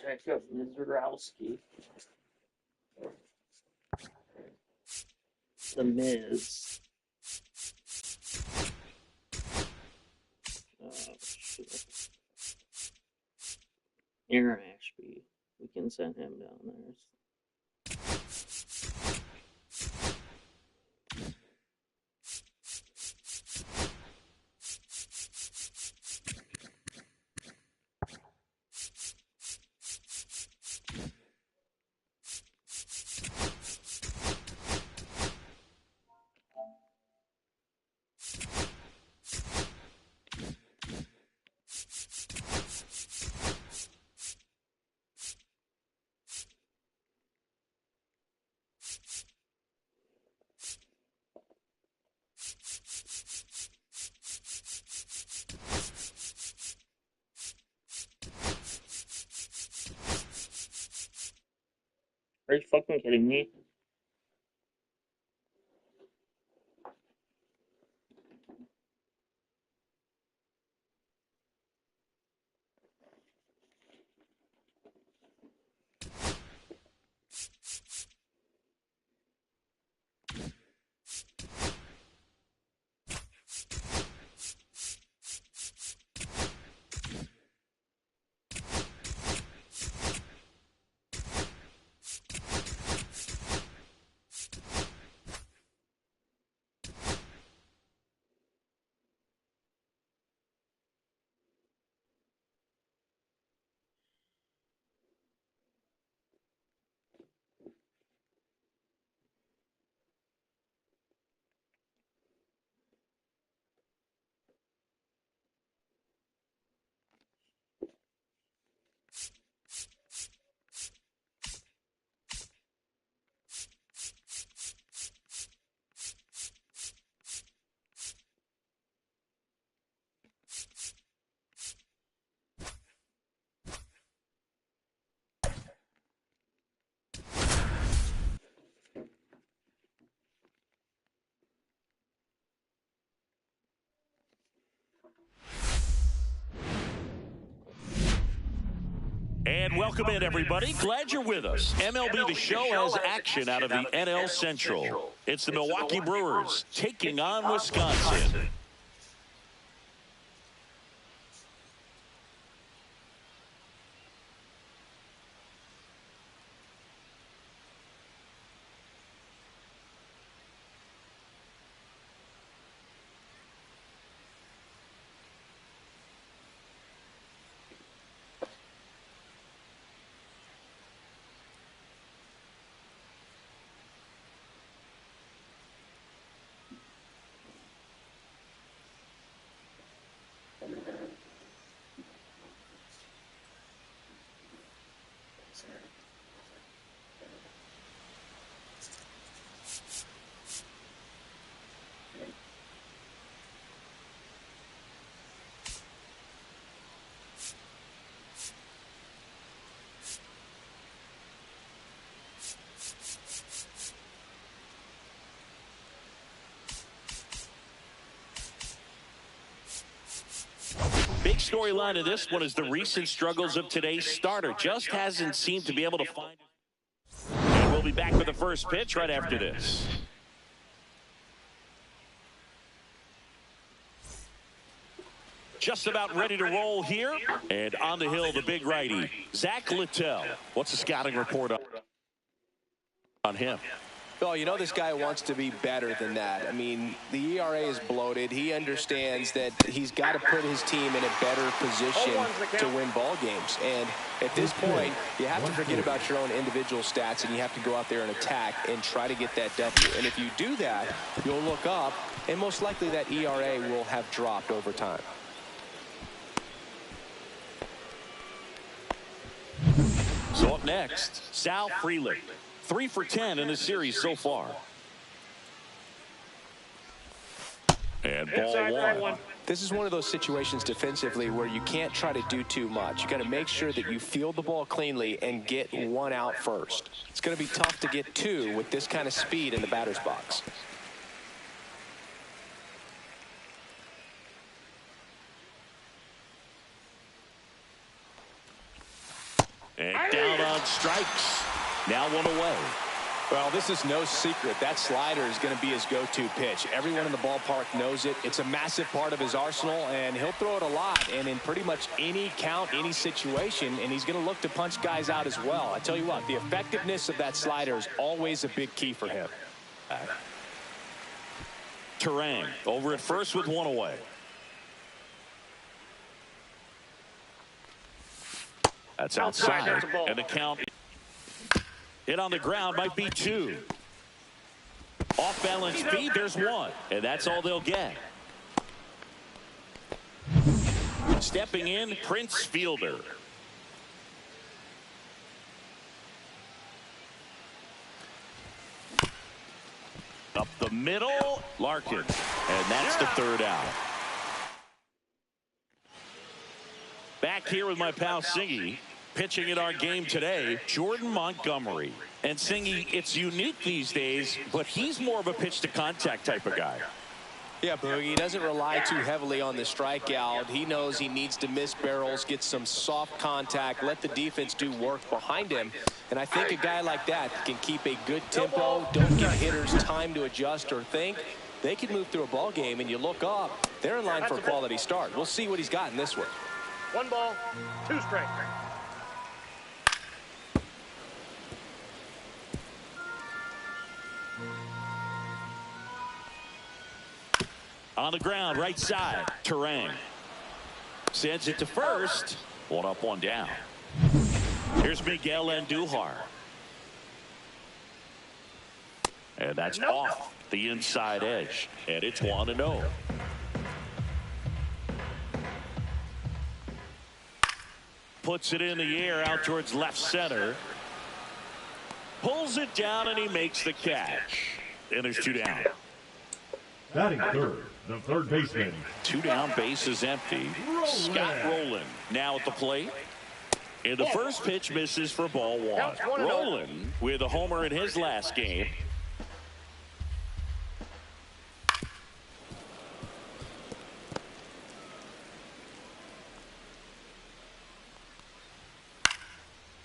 Check out Mizrowski. The Miz. Oh, shit. Aaron Ashby. We can send him down there. Are you fucking kidding me? And welcome in, everybody. Glad you're with us. MLB The Show has action out of the NL Central. It's the Milwaukee Brewers taking on Wisconsin. Big storyline of this one is the recent struggles of today's starter. Just hasn't seemed to be able to find it. And we'll be back with the first pitch right after this. Just about ready to roll here. And on the hill, the big righty, Zach Littell. What's the scouting report on him? Well, you know this guy wants to be better than that. I mean, the ERA is bloated. He understands that he's got to put his team in a better position to win ball games. And at this point, you have to forget about your own individual stats, and you have to go out there and attack and try to get that W. And if you do that, you'll look up, and most likely that ERA will have dropped over time. So up next, Sal Frelick. 3 for 10 in the series so far. And ball one. This is one of those situations defensively where you can't try to do too much. You got to make sure that you field the ball cleanly and get one out first. It's going to be tough to get two with this kind of speed in the batter's box. And down on strikes. Now one away. Well, this is no secret. That slider is going to be his go-to pitch. Everyone in the ballpark knows it. It's a massive part of his arsenal, and he'll throw it a lot and in pretty much any count, any situation, and he's going to look to punch guys out as well. I tell you what, the effectiveness of that slider is always a big key for him. Terang over at first with one away. That's outside, and the count hit on the ground might be 2. Off balance feed, there's 1, and that's all they'll get. Stepping in, Prince Fielder. Up the middle, Larkin, and that's the 3rd out. Back here with my pal Singy. Pitching in our game today, Jordan Montgomery. And Singy, it's unique these days, but he's more of a pitch-to-contact type of guy. Yeah, Boogie, he doesn't rely too heavily on the strikeout. He knows he needs to miss barrels, get some soft contact, let the defense do work behind him. And I think a guy like that can keep a good tempo, don't give hitters time to adjust or think. They can move through a ball game, and you look up, they're in line for a quality start. We'll see what he's got in this one. 1 ball, 2 strikes. On the ground, right side, Terang. Sends it to first. 1 up, 1 down. Here's Miguel Andujar. And that's off the inside edge. And it's 1-0. Puts it in the air out towards left center. Pulls it down, and he makes the catch. And there's 2 down. Batting third, the third baseman. 2 down, base is empty. Scott Rowland now at the plate. And the first pitch misses for ball 1. Rowland with a homer in his last game.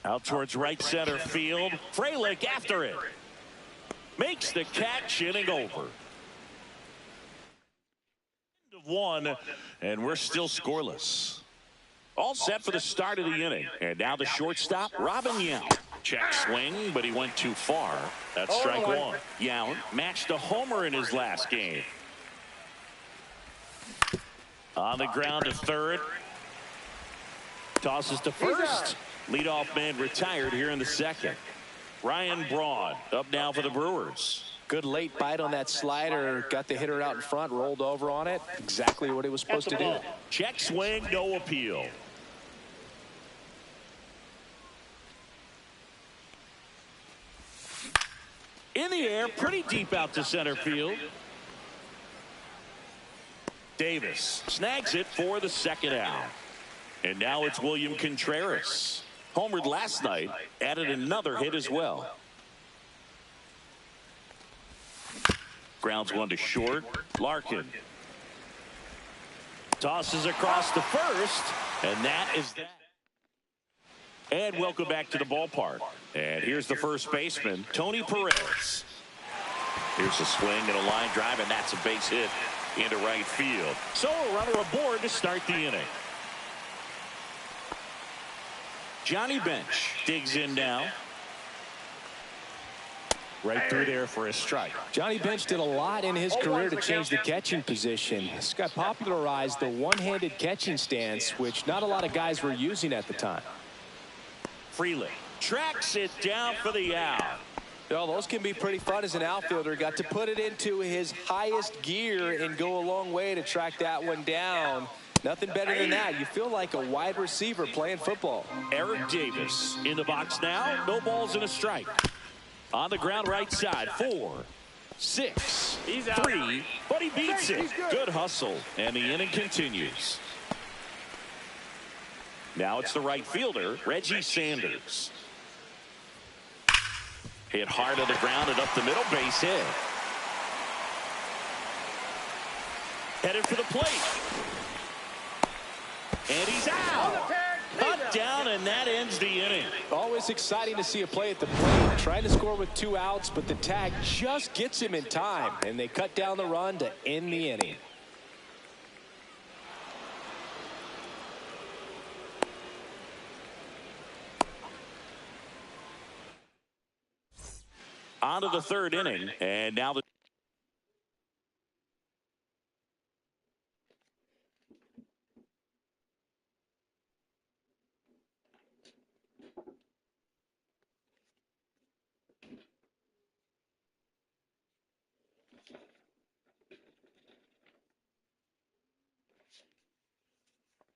Out towards right center field. Frelick after it. Makes the catch, inning over. 1, and we're still scoreless. All set for the start of the inning. And now the shortstop, Robin Yount. Check swing, but he went too far. That's strike 1. Yount matched a homer in his last game. On the ground to third. Tosses to first. Leadoff man retired here in the second. Ryan Braun up now for the Brewers. Good late bite on that slider. Got the hitter out in front, rolled over on it. Exactly what he was supposed to do. Check swing, no appeal. In the air, pretty deep out to center field. Davis snags it for the 2nd out. And now it's William Contreras. Homered last night, added another hit as well. Grounds 1 to short. Larkin tosses across the first, and that is that. And welcome back to the ballpark. And here's the first baseman, Tony Perez. Here's a swing and a line drive, and that's a base hit into right field. So a runner aboard to start the inning. Johnny Bench digs in now. Right through there for a strike. Johnny Bench did a lot in his career to change the catching position. This guy popularized the one-handed catching stance, which not a lot of guys were using at the time. Frelick tracks it down for the out. Well, those can be pretty fun as an outfielder. Got to put it into his highest gear and go a long way to track that one down. Nothing better than that. You feel like a wide receiver playing football. Eric Davis in the box now. No balls and a strike. On the ground right side. 4, 6, 3, but he beats it. Good hustle, and the inning continues. Now it's the right fielder, Reggie Sanders. Hit hard on the ground and up the middle, base hit. Headed for the plate. And he's out. Cut down, and that ends the inning. always exciting to see a play at the plate. Trying to score with 2 outs, but the tag just gets him in time, and they cut down the run to end the inning. On to the 3rd inning, and now the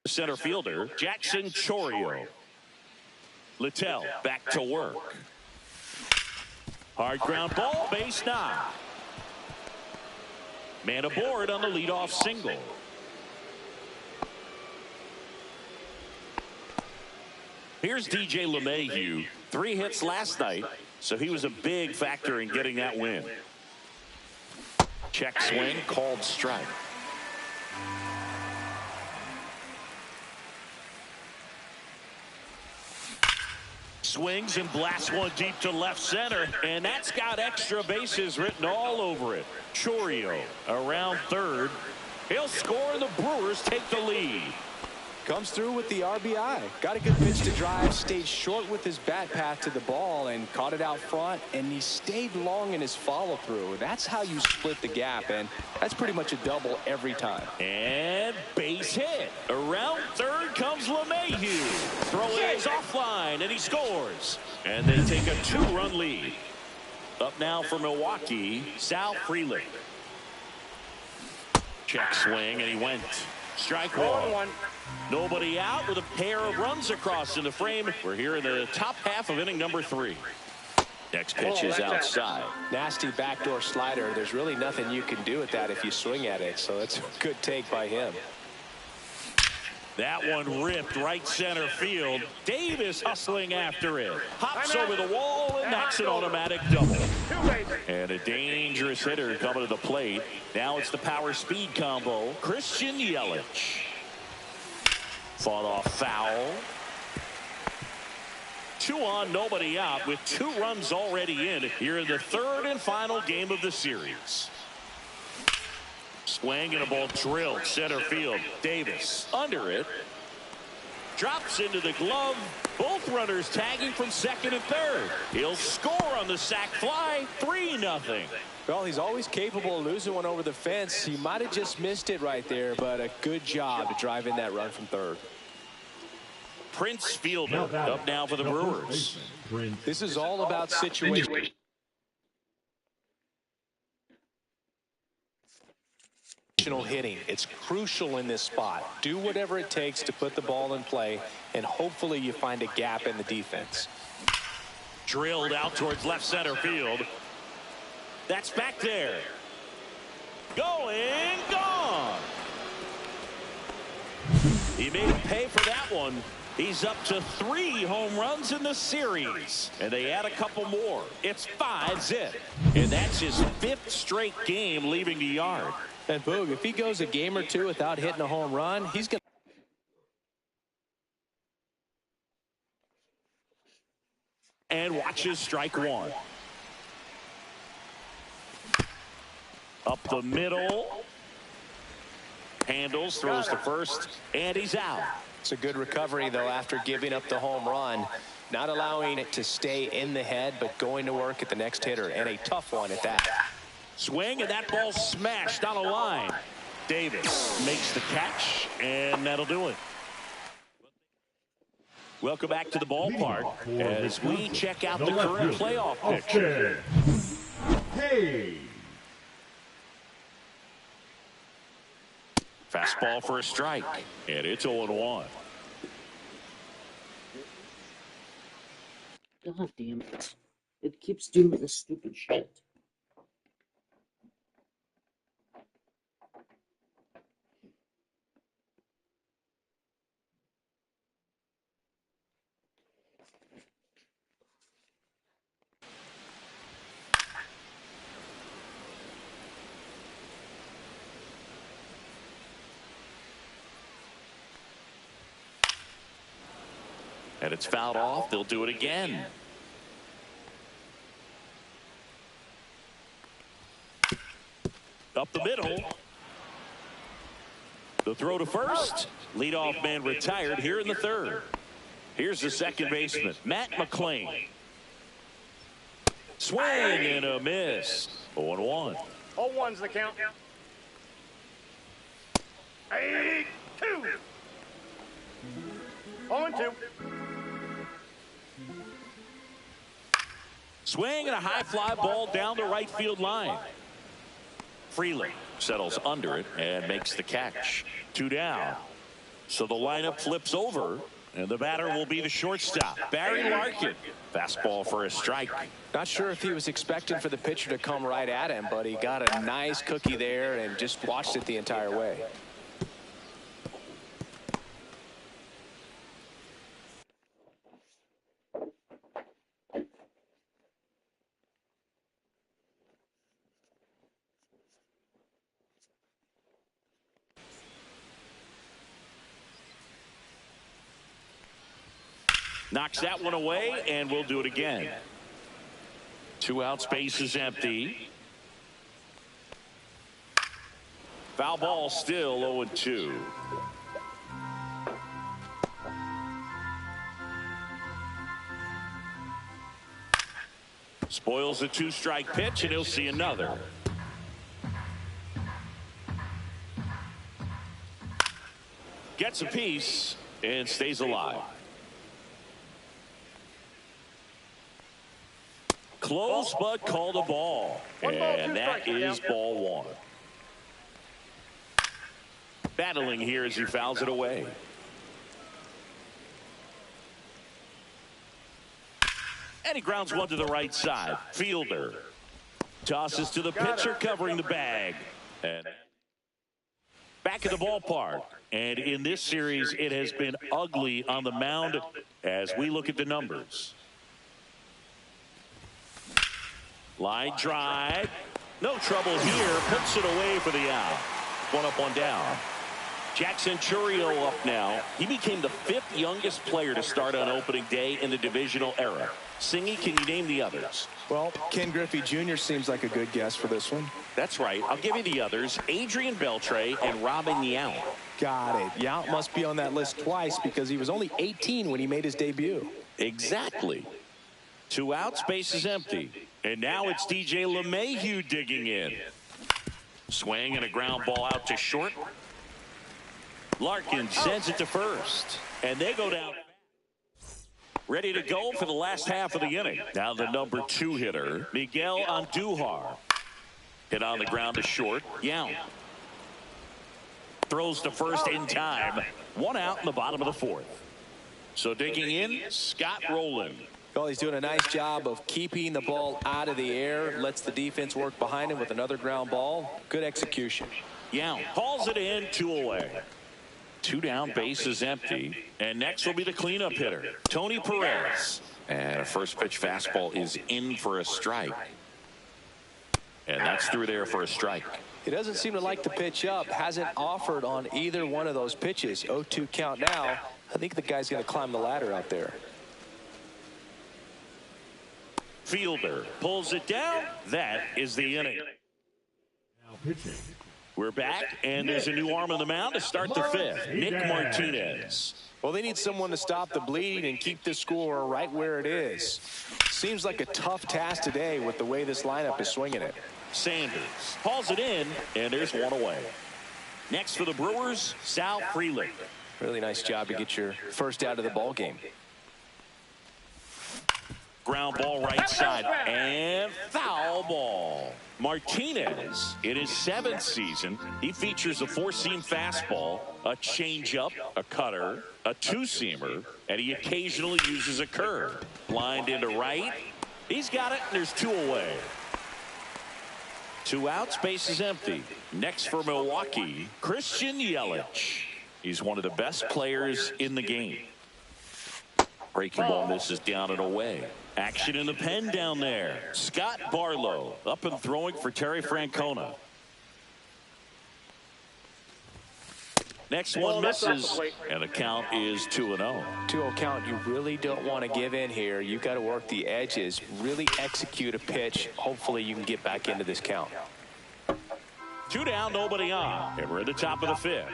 center fielder, Jackson Chorio. Littell back to work. Hard ground ball, base knock. Man aboard on the leadoff single. Here's DJ LeMahieu. 3 hits last night, so he was a big factor in getting that win. Check swing, called strike. Swings and blasts one deep to left center, and that's got extra bases written all over it. Chorio around 3rd. He'll score, and the Brewers take the lead. Comes through with the RBI. Got a good pitch to drive, stayed short with his bat path to the ball, and caught it out front, and he stayed long in his follow-through. That's how you split the gap, and that's pretty much a double every time. And base hit. Around 3rd comes LeMahieu. Throw is offline, and he scores. And they take a 2-run lead. Up now for Milwaukee, Sal Frelick. Check swing, and he went. Strike 1. Nobody out with a pair of runs across in the frame. We're here in the top half of inning number 3. Next pitch is outside. Nasty backdoor slider. There's really nothing you can do with that if you swing at it, so that's a good take by him. That one ripped right center field. Davis hustling after it. Hops over the wall, and that's an automatic double. And a dangerous hitter coming to the plate. Now it's the power speed combo. Christian Yelich. Fought off foul. 2 on, nobody out with 2 runs already in here in the 3rd and final game of the series. Swing and a ball drilled center field. Davis under it. Drops into the glove. Both runners tagging from 2nd and 3rd. He'll score on the sac fly. 3-0. Well, he's always capable of losing one over the fence. He might have just missed it right there, but a good job to drive in that run from 3rd. Prince Fielder up now for the Brewers. This is all about situation. Hitting. It's crucial in this spot. Do whatever it takes to put the ball in play, and hopefully you find a gap in the defense. Drilled out towards left center field. That's back there. Going, gone. He made him pay for that one. He's up to 3 home runs in the series, and they add a couple more. It's 5-zip, and that's his 5th straight game leaving the yard. And Boog, if he goes a game or 2 without hitting a home run, he's going to. And watches strike 1. Up the middle. Handles, throws to first, and he's out. It's a good recovery, though, after giving up the home run. Not allowing it to stay in the head, but going to work at the next hitter, and a tough one at that. Swing, and that ball smashed on a line. Davis makes the catch, and that'll do it. Welcome back to the ballpark as we check out the current playoff picture. Hey! Fastball for a strike, and it's 0-1. God damn it. It keeps doing this stupid shit. And it's fouled off. They'll do it again. Up the middle. The throw to first. Leadoff man retired here in the third. Here's the second baseman, Matt McClain. Swing and a miss. 0-1. 0-1's the count. 8-2. 0-2. Swing and a high fly ball down the right field line. Freeland settles under it and makes the catch. 2 down. So the lineup flips over, and the batter will be the shortstop, Barry Larkin. Fastball for a strike. Not sure if he was expecting for the pitcher to come right at him, but he got a nice cookie there and just watched it the entire way. Knocks that one away, and we'll do it again. 2 outs, base is empty. Foul ball, still 0-2. Spoils the 2-strike pitch, and he'll see another. Gets a piece and stays alive. Close, but called a ball. And that is ball 1. Battling here as he fouls it away. And he grounds one to the right side. Fielder tosses to the pitcher covering the bag. And back at the ballpark. And in this series, it has been ugly on the mound as we look at the numbers. Line drive. No trouble here. Puts it away for the out. 1 up, 1 down. Jackson Churio up now. He became the 5th youngest player to start on opening day in the divisional era. Singy, can you name the others? Well, Ken Griffey Jr. seems like a good guess for this one. That's right. I'll give you the others. Adrian Beltre and Robin Yount. Got it. Yount must be on that list twice because he was only 18 when he made his debut. Exactly. 2 outs, base is empty. And now it's DJ LeMahieu digging in. Swing and a ground ball out to short. Larkin sends it to first. And they go down. Ready to go for the last half of the inning. Now the number 2 hitter, Miguel Andujar. Hit on the ground to short. Yount throws to first in time. 1 out in the bottom of the 4th. So digging in, Scott Rowland. Well, he's doing a nice job of keeping the ball out of the air. Lets the defense work behind him with another ground ball. Good execution. Yount hauls it in, 2 away. 2 down, base is empty. And next will be the cleanup hitter, Tony Perez. And a first pitch fastball is in for a strike. And that's through there for a strike. He doesn't seem to like the pitch up. Hasn't offered on either one of those pitches. 0-2 count now. I think the guy's going to climb the ladder out there. Fielder pulls it down. That is the inning. Now pitching. We're back, and there's a new arm on the mound to start the 5th. Nick Martinez. Well, they need someone to stop the bleed and keep the score right where it is. Seems like a tough task today with the way this lineup is swinging it. Sanders hauls it in, and there's 1 away. Next for the Brewers, Sal Freeland. Really nice job to get your first out of the ball game. Ground ball right side, and foul ball. Martinez, in his 7th season, he features a 4-seam fastball, a changeup, a cutter, a 2-seamer, and he occasionally uses a curve. Lined into right. He's got it, and there's 2 away. 2 outs, base is empty. Next for Milwaukee, Christian Yelich. He's one of the best players in the game. Breaking ball misses down and away. Action in the pen down there. Scott Barlow up and throwing for Terry Francona. Next one misses, and the count is 2-0. 2-0 count. You really don't want to give in here. You've got to work the edges, really execute a pitch. Hopefully you can get back into this count. 2 down, nobody on, and we're at the top of the 5th.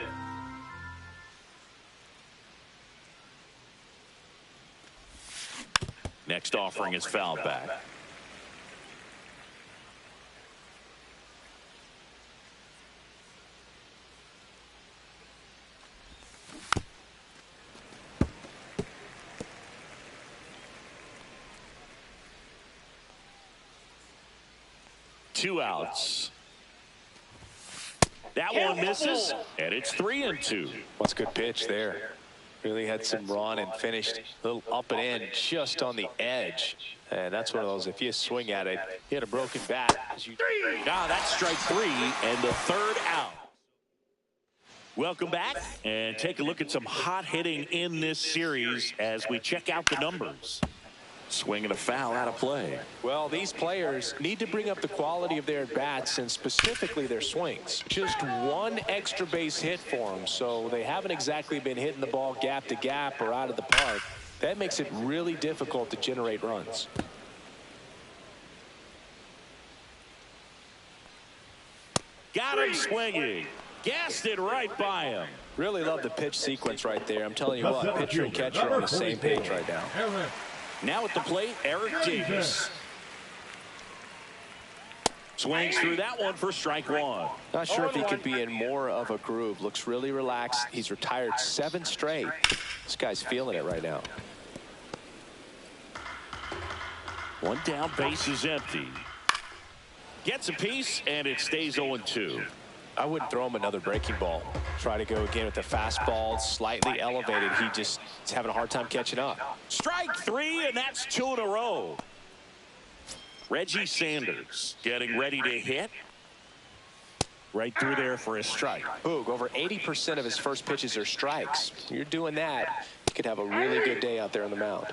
Next offering is fouled back. Two outs. That one misses, and it's 3-2. What's a good pitch there? Really had some run and finished a little up and in just on the edge. And that's one of those, if you swing at it, you had a broken bat. Now that's strike 3 and the 3rd out. Welcome back and take a look at some hot hitting in this series as we check out the numbers. Swing and a foul out of play. Well, these players need to bring up the quality of their at-bats and specifically their swings. Just one extra base hit for them, so they haven't exactly been hitting the ball gap to gap or out of the park. That makes it really difficult to generate runs. Got him swinging. Gassed it right by him. Really love the pitch sequence right there. I'm telling you what, pitcher and catcher are on the same page right now. Now at the plate, Eric Davis. Swings through that one for strike 1. Not sure if he could be in more of a groove. Looks really relaxed. He's retired 7 straight. This guy's feeling it right now. One down, base is empty. Gets a piece, and it stays 0-2. I wouldn't throw him another breaking ball. Try to go again with the fastball, slightly elevated. He just is having a hard time catching up. Strike 3, and that's 2 in a row. Reggie Sanders getting ready to hit. Right through there for a strike. Boog, over 80% of his first pitches are strikes. You're doing that, you could have a really good day out there on the mound.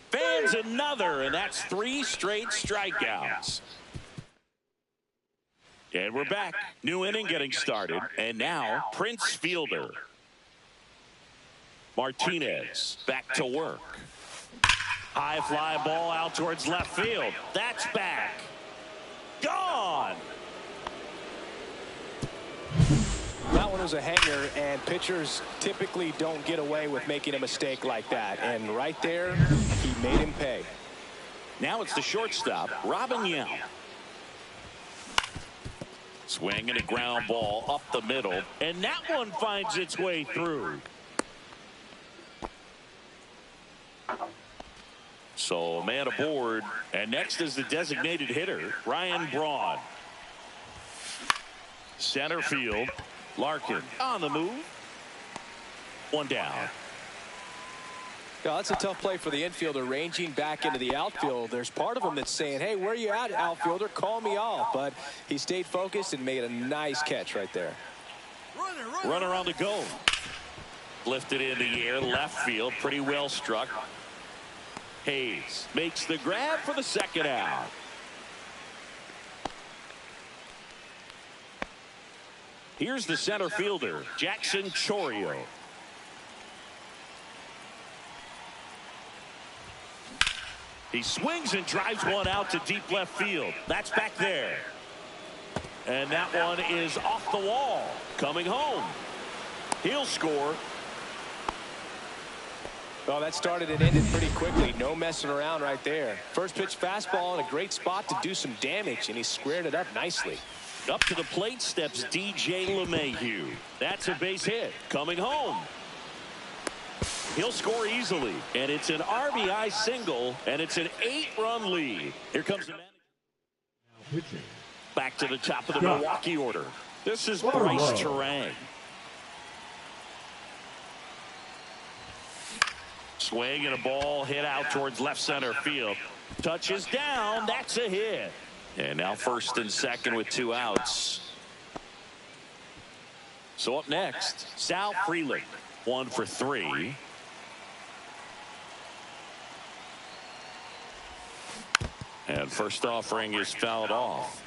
Fans another, and that's 3 straight strikeouts. And we're back. New inning getting started. And now, Prince Fielder. Martinez back to work. High fly ball out towards left field. That's back. Gone. That one was a hanger, and pitchers typically don't get away with making a mistake like that. And right there, he made him pay. Now it's the shortstop, Robin Young. Swing and a ground ball up the middle, and that one finds its way through. So a man aboard, and next is the designated hitter, Ryan Braun. Center field, Larkin on the move. One down. Yeah, that's a tough play for the infielder, ranging back into the outfield. There's part of him that's saying, hey, where you at, outfielder? Call me off. But he stayed focused and made a nice catch right there. Runner on the go. Lifted in the air, left field, pretty well struck. Hayes makes the grab for the second out. Here's the center fielder, Jackson Chourio. He swings and drives one out to deep left field. That's back there. And that one is off the wall. Coming home. He'll score. Well, that started and ended pretty quickly. No messing around right there. First pitch fastball in a great spot to do some damage, and he squared it up nicely. Up to the plate steps DJ LeMahieu. That's a base hit. Coming home. He'll score easily, and it's an RBI single, and it's an 8-run lead. Here comes the manager. Back to the top of the Milwaukee order. This is Bryce Terang. Swing and a ball hit out towards left center field. Touches down. That's a hit. And now first and second with 2 outs. So up next, Sal Freeland, 1 for 3. And first offering is fouled off.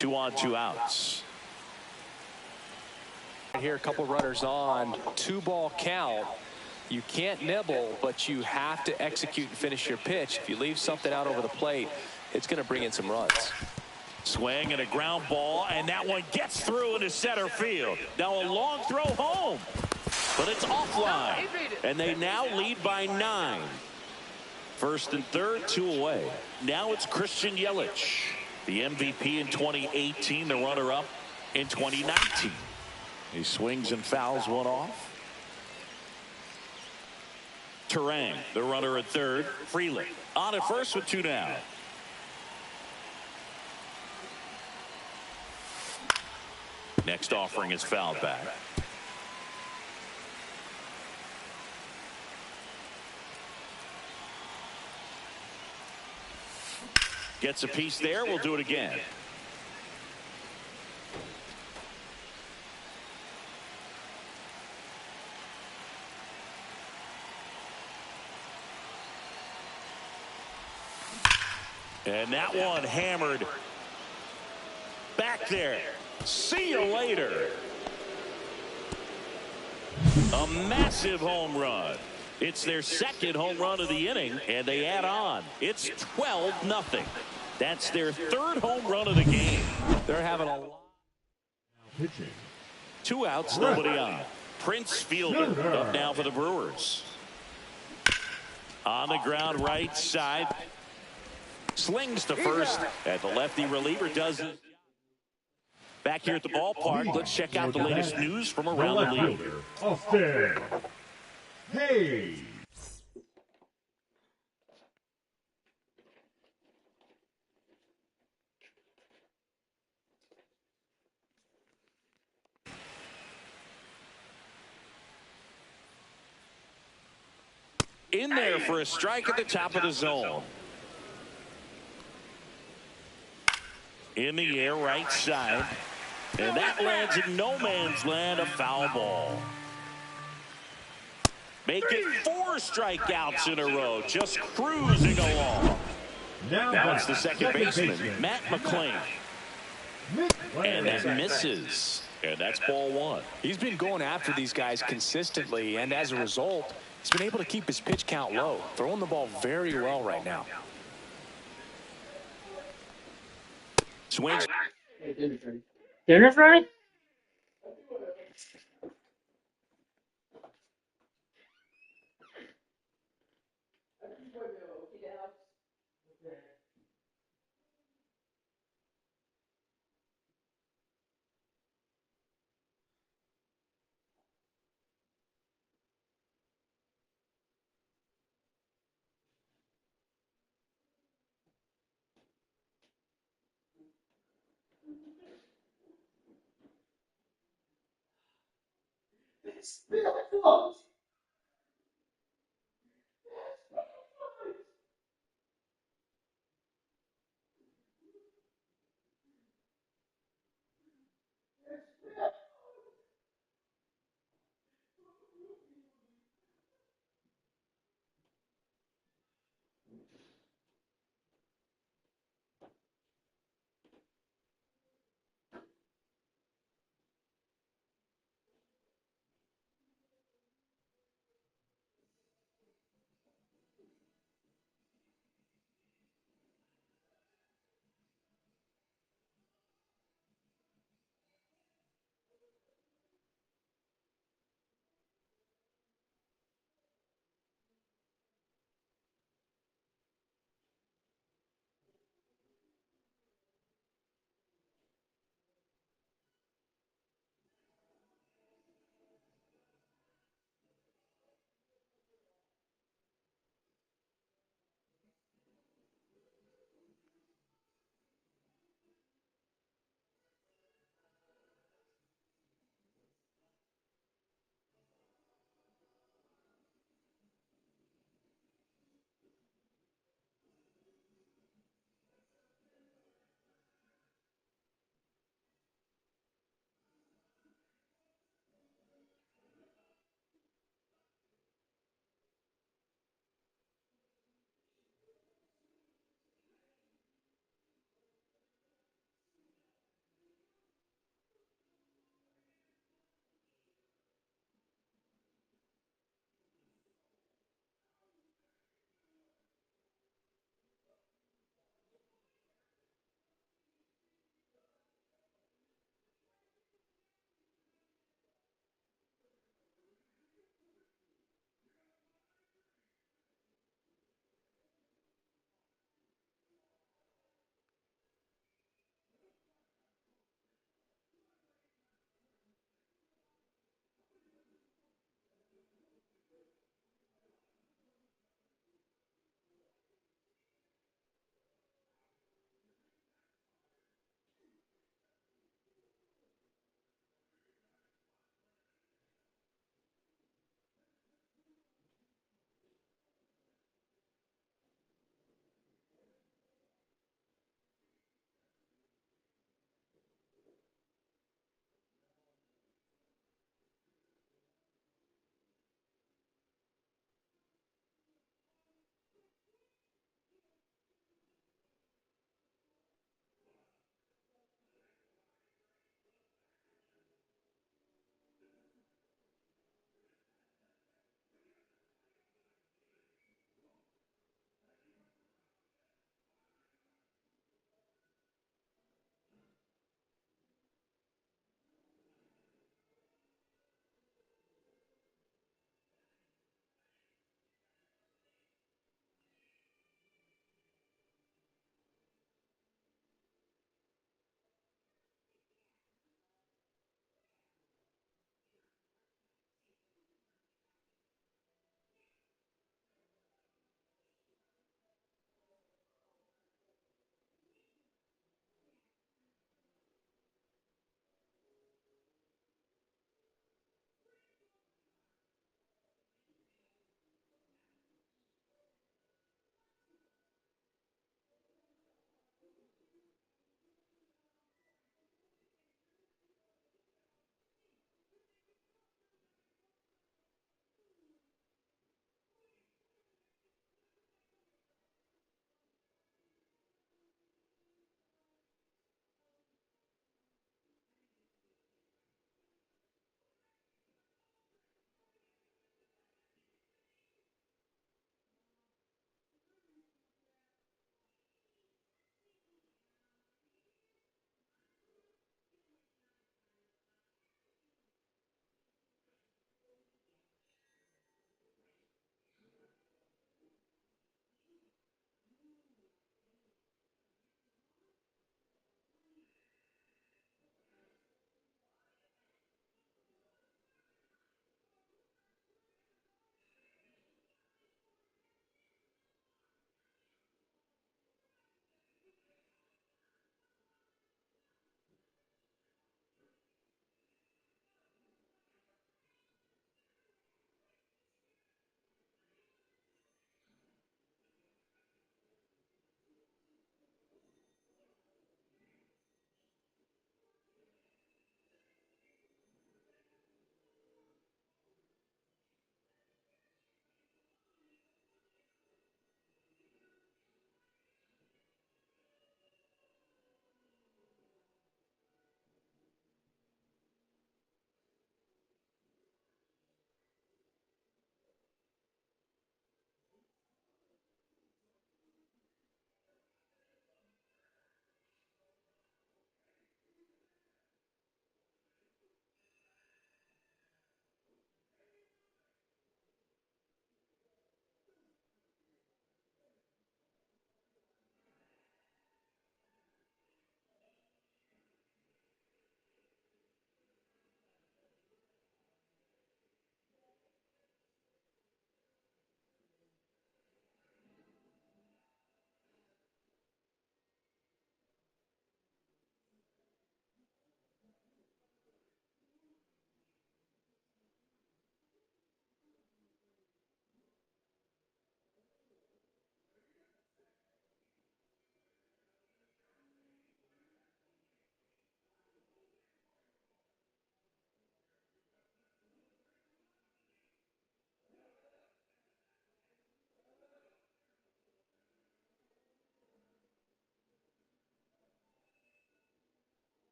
Two on, two outs. Here, a couple runners on, 2-ball count. You can't nibble, but you have to execute and finish your pitch. If you leave something out over the plate, it's going to bring in some runs. Swing and a ground ball, and that one gets through into center field. Now a long throw home, but it's offline, and they now lead by 9. First and third, 2 away. Now it's Christian Yelich, the MVP in 2018, the runner-up in 2019. He swings and fouls one off. Terang, the runner at third. Freeland on at first with 2 down. Next offering is fouled back. Gets a piece there. We'll do it again. And that one hammered back there. See you later. A massive home run. It's their second home run of the inning, and they add on. It's 12-0. That's their third home run of the game. They're having a lot. Pitching. 2 outs, nobody on. Prince Fielder up now for the Brewers. On the ground, right side. Slings to first, and the lefty reliever does it. Back here at the ballpark, let's check out the latest news from around the league. Austin. Hey. In there for a strike at the top of the zone. In the air, right side. And that lands in no man's land, a foul ball. Make it 4 strikeouts in a row, just cruising along. Now it's the second baseman, Matt McClain. And that misses. And that's ball 1. He's been going after these guys consistently, and as a result, he's been able to keep his pitch count low, throwing the ball very well right now. Swings. Dinner's ready?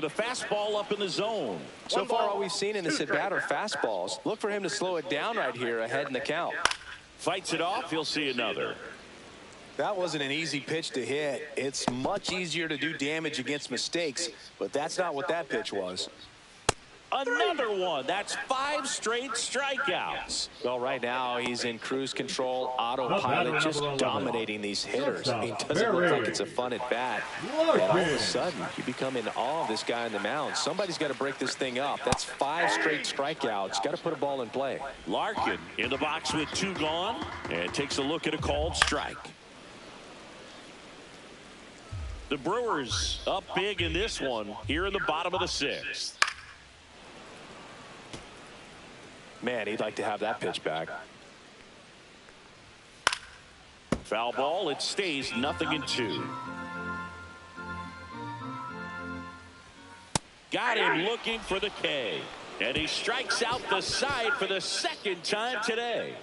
with a fastball up in the zone. So far, all we've seen in this at-bat are fastballs. Look for him to slow it down right here ahead in the count. Fights it off. He'll see another. That wasn't an easy pitch to hit. It's much easier to do damage against mistakes, but that's not what that pitch was. Another one. That's 5 straight strikeouts. Well, right now he's in cruise control, autopilot, just dominating these hitters. I mean, doesn't look like it's a fun at bat. And all of a sudden, you become in awe of this guy on the mound. Somebody's got to break this thing up. That's 5 straight strikeouts. Got to put a ball in play. Larkin in the box with 2 gone and takes a look at a called strike. The Brewers up big in this one here in the bottom of the 6th. Man, he'd like to have that pitch back. Foul ball. It stays 0-2. Got him looking for the K. And he strikes out the side for the 2nd time today.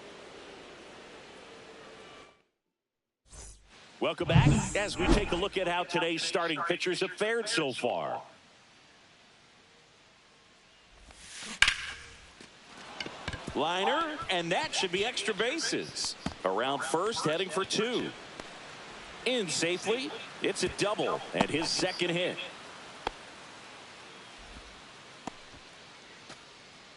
Welcome back as we take a look at how today's starting pitchers have fared so far. Liner, and that should be extra bases. Around first, heading for 2. In safely, it's a double and his 2nd hit.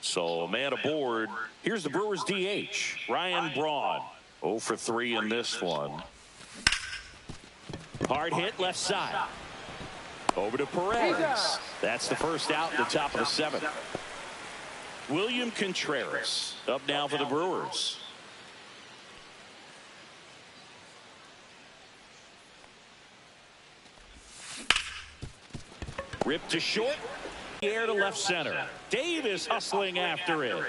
So a man aboard. Here's the Brewers DH, Ryan Braun. 0 for 3 in this one. Hard hit left side. Over to Perez. That's the first out in the top of the 7th. William Contreras up now for the Brewers. Ripped to short. Air to left center. Davis hustling after it.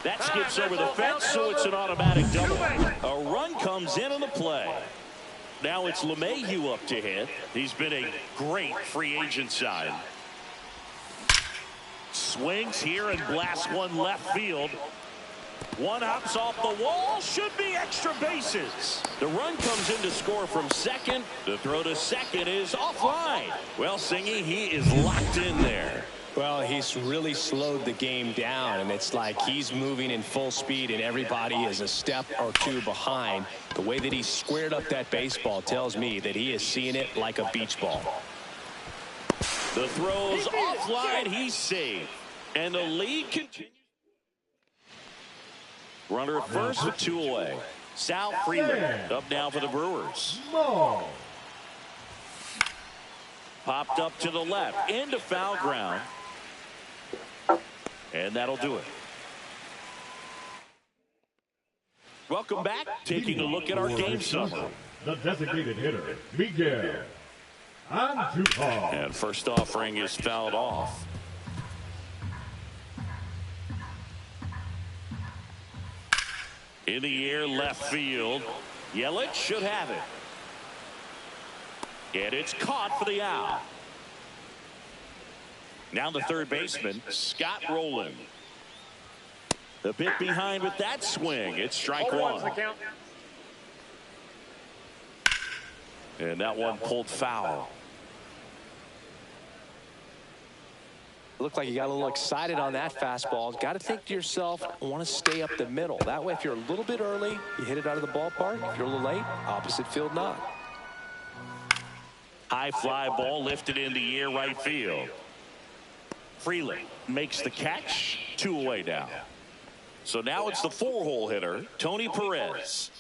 That skips over the fence, so it's an automatic double. A run comes in on the play. Now it's LeMahieu up to hit. He's been a great free agent sign. Swings here and blasts one left field. One hops off the wall. Should be extra bases. The run comes in to score from second. The throw to second is offline. Well, Singy, he is locked in there. Well, he's really slowed the game down, and it's like he's moving in full speed and everybody is a step or 2 behind. The way that he squared up that baseball tells me that he is seeing it like a beach ball. The throw's offline. He's safe. And the lead continues. Runner at first with 2 away. Sal Freeland up now for the Brewers. Popped up to the left. Into foul ground. And that'll do it. Welcome back. Taking a look at our game summary. The designated hitter, Miguel Andujar. And first offering is fouled off. In the air, left field. Yelich should have it. And it's caught for the out. Now the third baseman, Scott Rowland. The bit behind with that swing. It's strike 1. And that one pulled foul. Looked like you got a little excited on that fastball. Got to think to yourself, I want to stay up the middle. That way, if you're a little bit early, you hit it out of the ballpark. If you're a little late, opposite field not. High fly ball lifted in the air, right field. Freeland makes the catch. 2 away now. So now it's the 4-hole hitter, Tony Perez.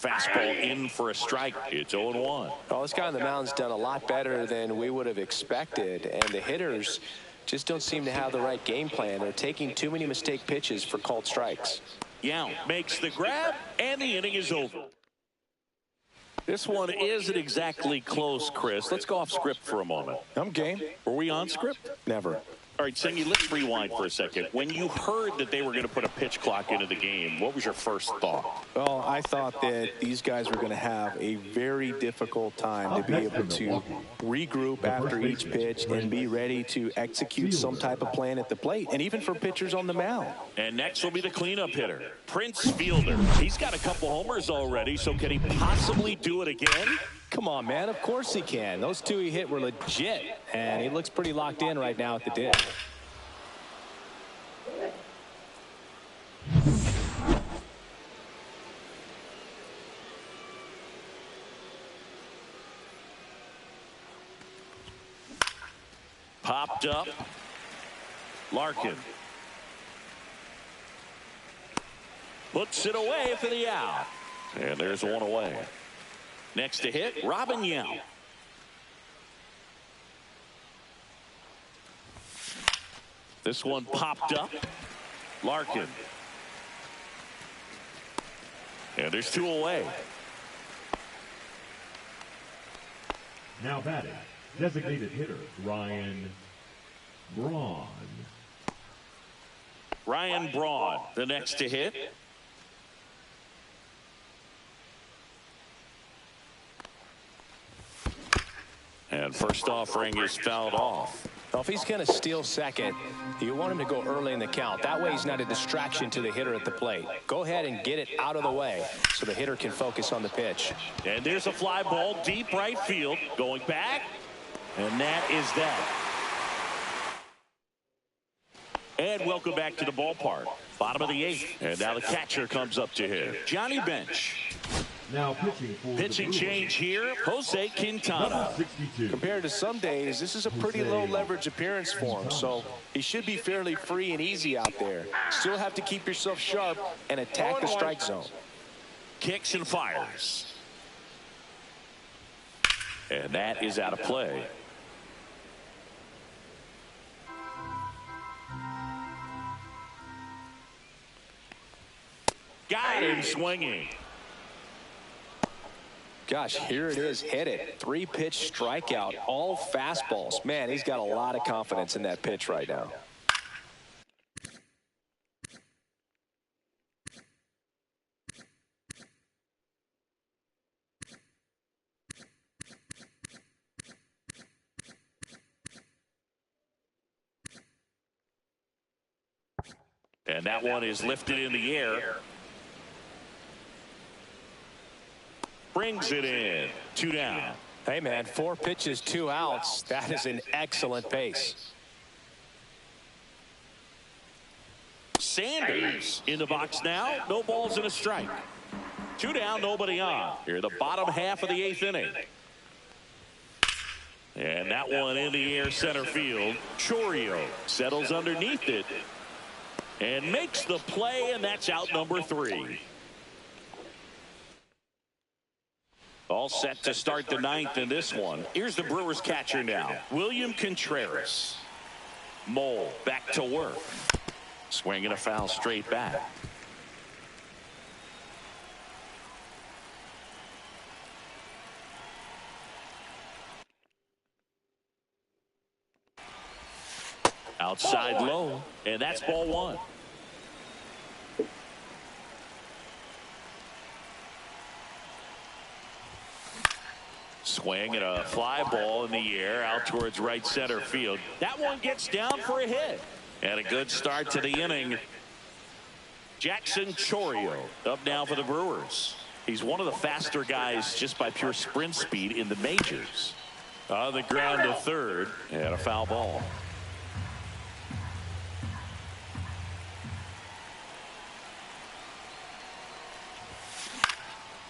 Fastball in for a strike. It's 0-1. Well, this guy on the mound's done a lot better than we would have expected, and the hitters just don't seem to have the right game plan. They're taking too many mistake pitches for called strikes. Yount makes the grab, and the inning is over. This one isn't exactly close, Chris. Let's go off script for a moment. I'm game. Were we on script? Never. All right, Singy, let's rewind for a second. When you heard that they were going to put a pitch clock into the game, what was your first thought? Well, I thought that these guys were going to have a very difficult time to be able to regroup after each pitch and be ready to execute some type of plan at the plate, and even for pitchers on the mound. And next will be the cleanup hitter, Prince Fielder. He's got a couple homers already, so can he possibly do it again? Come on, man. Of course he can. Those two he hit were legit, and he looks pretty locked in right now at the disc. Popped up. Larkin. Puts it away for the out. And there's one away. Next to hit, Robin Yount. This one popped up. Larkin. And there's two away. Now batting, designated hitter Ryan Braun. Ryan Braun, the next to hit. And first offering is fouled off. Well, if he's going to steal second, you want him to go early in the count. That way he's not a distraction to the hitter at the plate. Go ahead and get it out of the way so the hitter can focus on the pitch. And there's a fly ball deep right field. Going back. And that is that. And welcome back to the ballpark. Bottom of the eighth. And now the catcher comes up to hit. Johnny Bench. Now pitching for Pitching change here, Jose Quintana. 62. Compared to some days, this is a pretty low leverage appearance for him, so he should be fairly free and easy out there. Still have to keep yourself sharp and attack the strike zone. Kicks and fires. And that is out of play. Got him swinging. Gosh, here it is, hit it. 3-pitch strikeout, all fastballs. Man, he's got a lot of confidence in that pitch right now. And that one is lifted in the air. Brings it in. 2 down. Hey, man, 4 pitches, 2 outs. That is an excellent pace. Sanders in the box now. No balls and a strike. 2 down, nobody on. Here, the bottom half of the 8th inning. And that one in the air center field. Chourio settles underneath it and makes the play, and that's out number 3. All set to start the 9th in this one. Here's the Brewers catcher now, William Contreras. Mole back to work. Swinging a foul straight back. Outside low, and that's ball 1. Swing and a fly ball in the air out towards right center field. That one gets down for a hit. And a good start to the inning. Jackson Chourio up now for the Brewers. He's one of the faster guys just by pure sprint speed in the majors. On the ground to third, and a foul ball.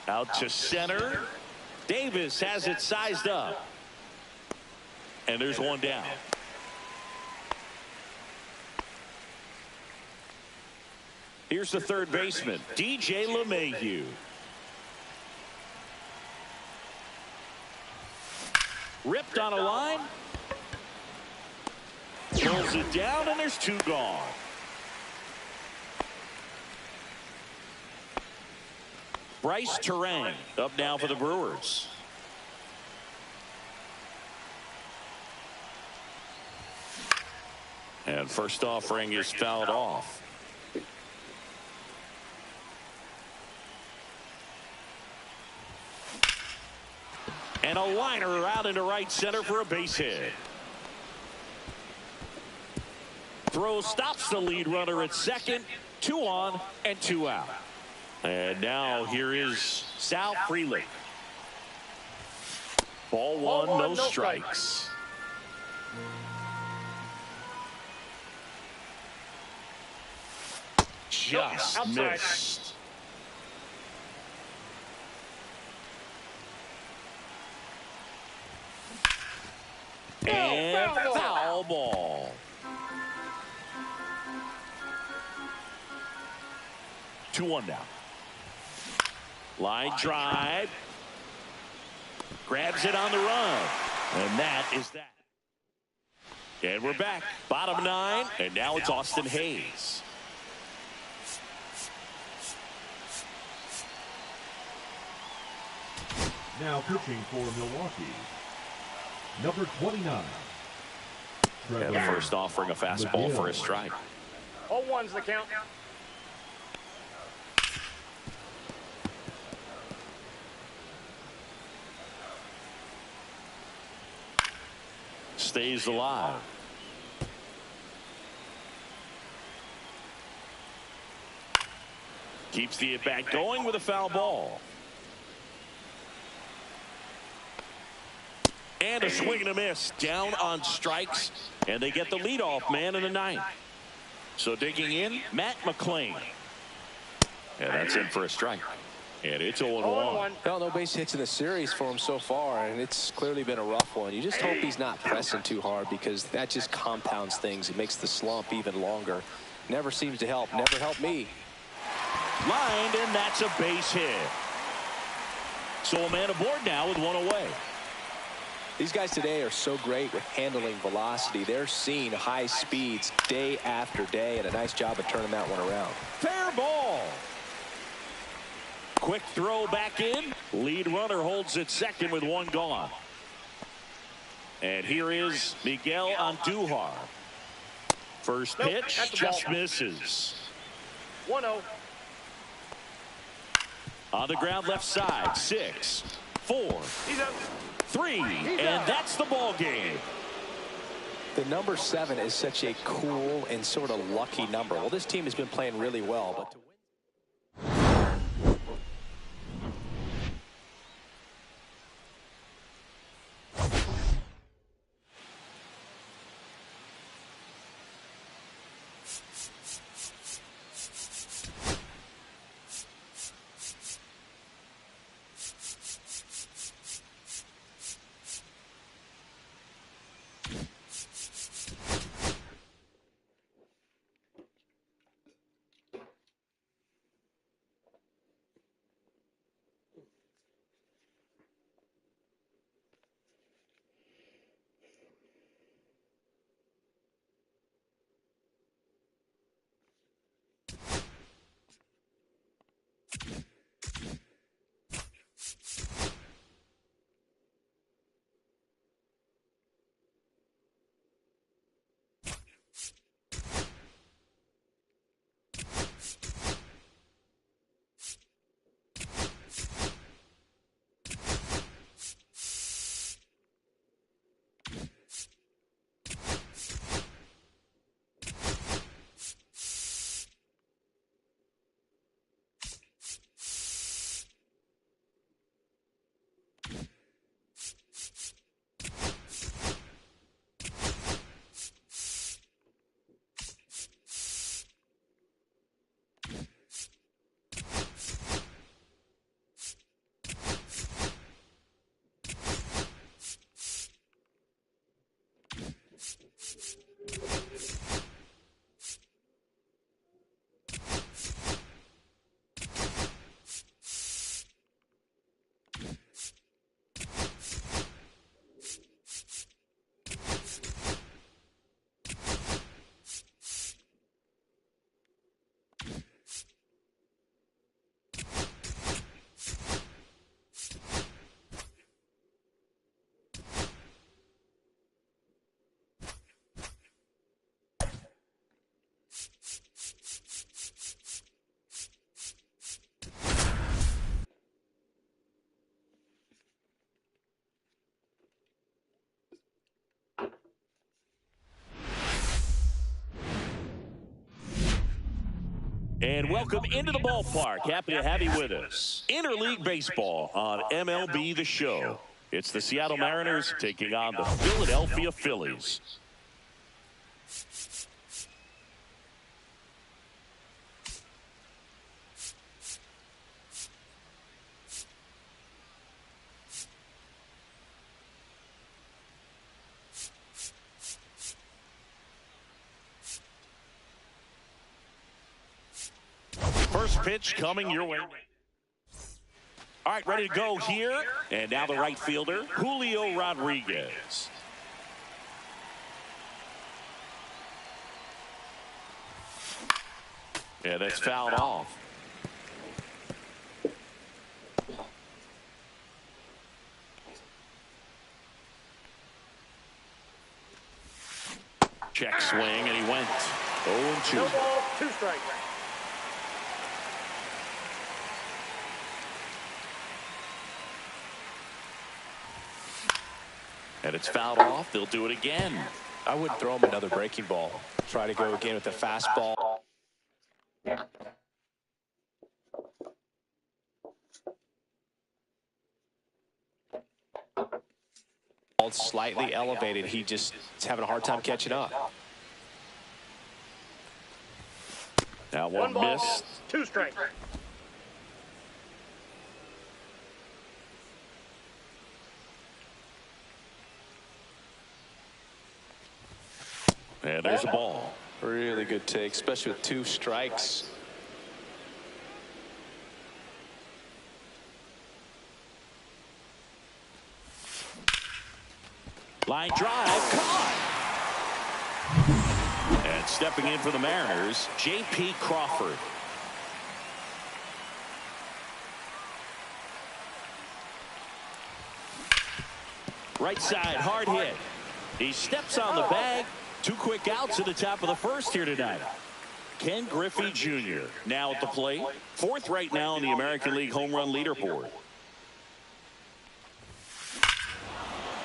Out to center. Davis has it sized up. And there's one down. Here's the third baseman, DJ LeMahieu. Ripped on a line. Pulls it down, and there's 2 gone. Bryce Terang up now for the Brewers. And first offering is fouled off. And a liner out into right center for a base hit. Throw stops the lead runner at second. 2 on and 2 out. And now here is Sal Frelick. Ball one, no strikes. Just missed. And foul ball. 2-1 now. Line drive. Grabs it on the run. And that is that. And we're back. Bottom 9. And now it's Austin Hayes. Now pitching for Milwaukee, number 29. And the first offering a fastball for a strike. 0-1's the count. Stays alive. Keeps the at-bat going with a foul ball. And a swing and a miss. Down on strikes. And they get the leadoff man in the 9th. So digging in, Matt McClain. And that's in for a strike. And it's 0-1. Well, no base hits in the series for him so far, and it's clearly been a rough one. You just hope he's not pressing too hard, because that just compounds things. It makes the slump even longer. Never seems to help. Never helped me. Lined, and that's a base hit. So a man aboard now with one away. These guys today are so great with handling velocity. They're seeing high speeds day after day, and a nice job of turning that one around. Fair ball. Quick throw back in. Lead runner holds it second with one gone. And here is Miguel Andujar. First pitch just misses. 1-0. On the ground left side. 6, 4, He's out. 3, and that's the ball game. The number 7 is such a cool and sort of lucky number. Well, this team has been playing really well, but to win. And welcome into the ballpark. Happy to have you with us. Interleague Baseball on MLB The Show. It's the Seattle Mariners taking on the Philadelphia Phillies. First pitch coming your way. All right, ready to go here. And now the right fielder, Julio Rodriguez. Yeah, that's fouled off. Check swing, and he went 0-2. No ball, 2 strikes. And it's fouled off. They'll do it again. I wouldn't throw him another breaking ball. Try to go again with the fastball. Slightly elevated. He just is having a hard time catching up. Now 1 one ball, missed. 2 strikes. And there's a ball. Really good take, especially with 2 strikes. Line drive, caught. And stepping in for the Mariners, J.P. Crawford. Right side, hard hit. He steps on the bag. 2 quick outs at the top of the first here tonight. Ken Griffey Jr. now at the plate. 4th right now in the American League home run leaderboard.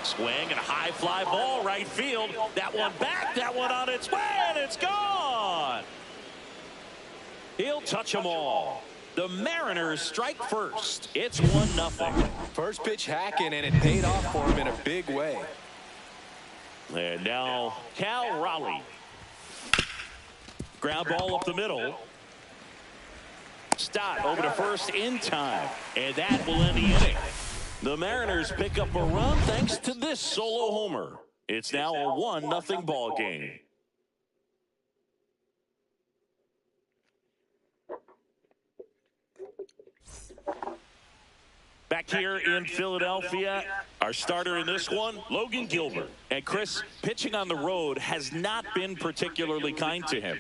Swing and a high fly ball right field. That one back, that one on its way, and it's gone. He'll touch them all. The Mariners strike first. It's 1-0. First pitch hacking, and it paid off for him in a big way. And now Cal Raleigh. Ground ball up the middle. Stott over to first in time. And that will end the inning. The Mariners pick up a run thanks to this solo homer. It's now a 1-0 ball game. Back here in Philadelphia, our starter in this one, Logan Gilbert. And Chris, pitching on the road has not been particularly kind to him.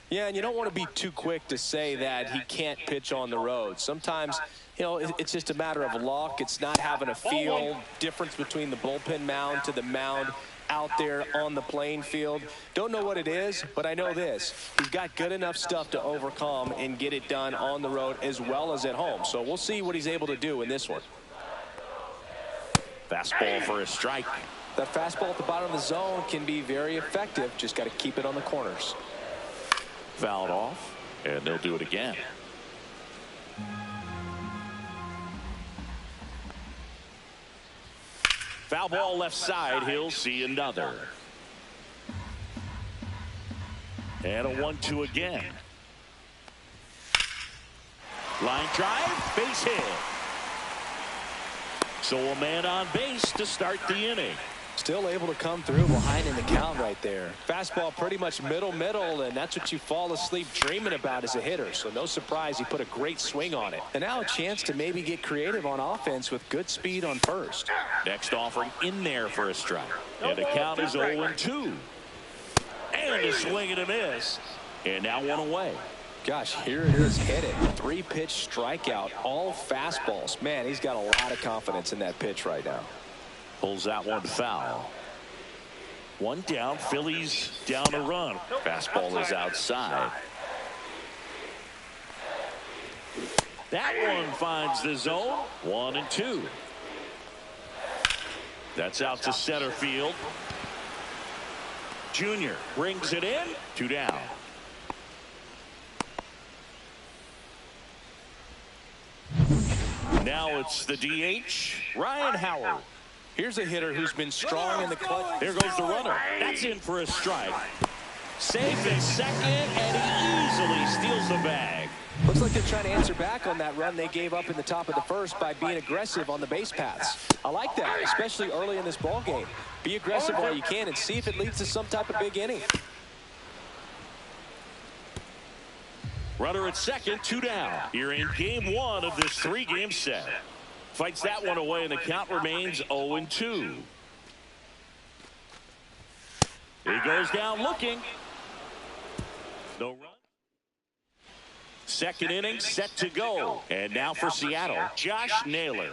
Yeah, and you don't want to be too quick to say that he can't pitch on the road. Sometimes, you know, it's just a matter of luck. It's not having a feel difference between the bullpen mound to the mound out there on the playing field. Don't know what it is, but I know this. He's got good enough stuff to overcome and get it done on the road as well as at home. So we'll see what he's able to do in this one. Fastball for a strike. That fastball at the bottom of the zone can be very effective. Just got to keep it on the corners. Fouled off, and they'll do it again. Foul ball left side. He'll see another. And a 1-2 again. Line drive, base hit. So a man on base to start the inning. Still able to come through behind in the count right there. Fastball pretty much middle, and that's what you fall asleep dreaming about as a hitter. So no surprise he put a great swing on it. And now a chance to maybe get creative on offense with good speed on first. Next offering in there for a strike. And the count is 0-2. And a swing and a miss. And now 1 away. Gosh, here it is headed. 3-pitch strikeout, all fastballs. Man, he's got a lot of confidence in that pitch right now. Pulls that one foul. 1 down. Phillies down a run. Fastball is outside. That one finds the zone. 1-2. That's out to center field. Junior brings it in. 2 down. Now it's the DH, Ryan Howard. Here's a hitter who's been strong in the clutch. There goes the runner. That's in for a strike. Safe at second, and he easily steals the bag. Looks like they're trying to answer back on that run they gave up in the top of the first by being aggressive on the base paths. I like that, especially early in this ball game. Be aggressive while you can and see if it leads to some type of big inning. Runner at second, 2 down. Here in game 1 of this 3-game set. Fights that one away, and the count remains 0-2. He goes down looking. No run. Second inning set to go. And now for Seattle, Josh Naylor.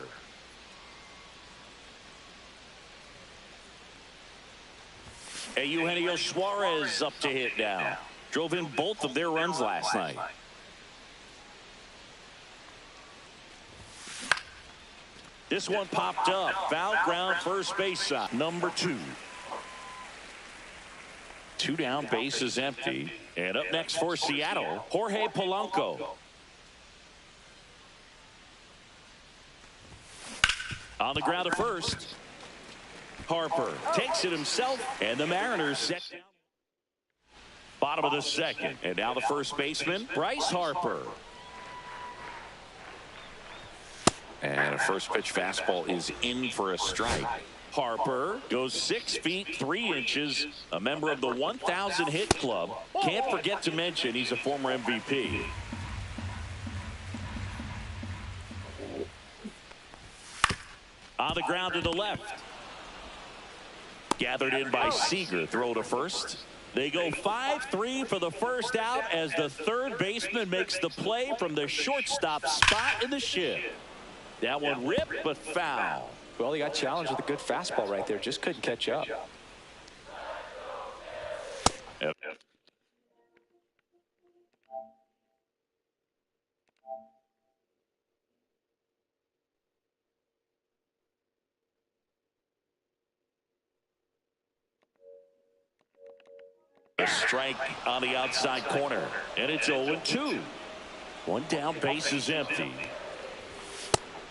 Eugenio Suarez up to hit now. Drove in both of their runs last night. This one popped up. Foul ground, first base side. Number 2. 2 down, base is empty. And up next for Seattle, Jorge Polanco. On the ground at first. Harper takes it himself, and the Mariners set down. Bottom of the second, and now the first baseman, Bryce Harper. And a first pitch fastball is in for a strike. Harper goes 6 feet 3 inches, a member of the 1,000 hit club. Can't forget to mention he's a former MVP. On the ground to the left. Gathered in by Seager. Throw to first. They go 5-3 for the first out as the third baseman makes the play from the shortstop spot in the shift. That one ripped but foul. Well, he got challenged with a good fastball right there. Just couldn't catch up. Yep. A strike on the outside corner, and it's 0-2. 1 down, base is empty.